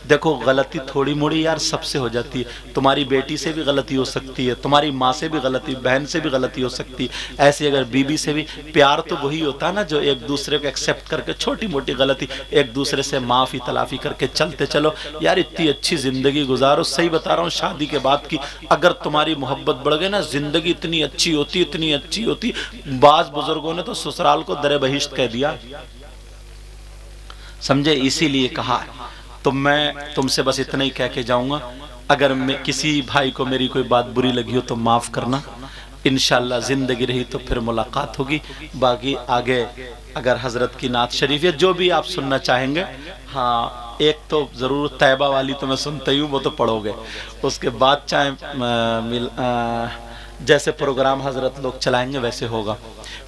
دیکھو غلطی تھوڑی موڑی یار سب سے ہو جاتی ہے، تمہاری بیٹی سے بھی غلطی ہو سکتی ہے، تمہاری ماں سے بھی غلطی، بہن سے بھی غلطی ہو سکتی ہے، ایسے اگر بیوی سے بھی۔ پیار تو وہی ہوتا ہے نا جو ایک دوسرے کو ایکسپٹ کر کے چھوٹی موٹی غلطی ایک دوسرے سے معافی تلافی کر کے چلتے چلو یار، اتنی اچھی زندگی گزارو۔ صحیح بتا رہا ہوں، شادی کے بعد کی اگر تمہاری محبت بڑھ گئی نا، زندگی اتنی اچھی ہوتی، اتنی اچھی ہوتی۔ بعض بزرگوں نے تو سسرال کو در بہشت کہہ دیا، سمجھے؟ اسی لیے کہا تو میں تم سے بس اتنا ہی کہہ کے جاؤں گا، اگر میں کسی بھائی کو میری کوئی بات بری لگی ہو تو معاف کرنا، انشاءاللہ زندگی رہی تو پھر ملاقات ہوگی۔ باقی آگے اگر حضرت کی نعت شریف یا جو بھی آپ سننا چاہیں گے، ہاں ایک تو ضرور طیبہ والی تو میں سنتا ہی ہوں، وہ تو پڑھو گے، اس کے بعد چاہے جیسے پروگرام حضرت لوگ چلائیں گے ویسے ہوگا،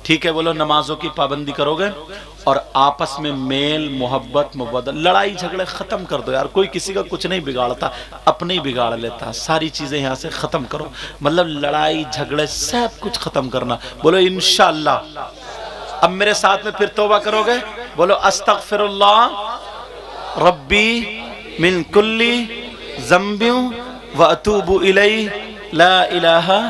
ٹھیک ہے؟ بولو نمازوں کی پابندی کرو گے اور آپس میں میل محبت مبادلہ، لڑائی جھگڑے ختم کر دو یار، کوئی کسی کا کچھ نہیں بگاڑتا، اپنے ہی بگاڑ لیتا، ساری چیزیں یہاں سے ختم کرو، مطلب لڑائی جھگڑے سب کچھ ختم کرنا۔ بولو انشاءاللہ۔ اب میرے ساتھ میں پھر توبہ کرو گے، بولو استغفر اللہ ربی من کل ذنب واتوب الیہ لا الہ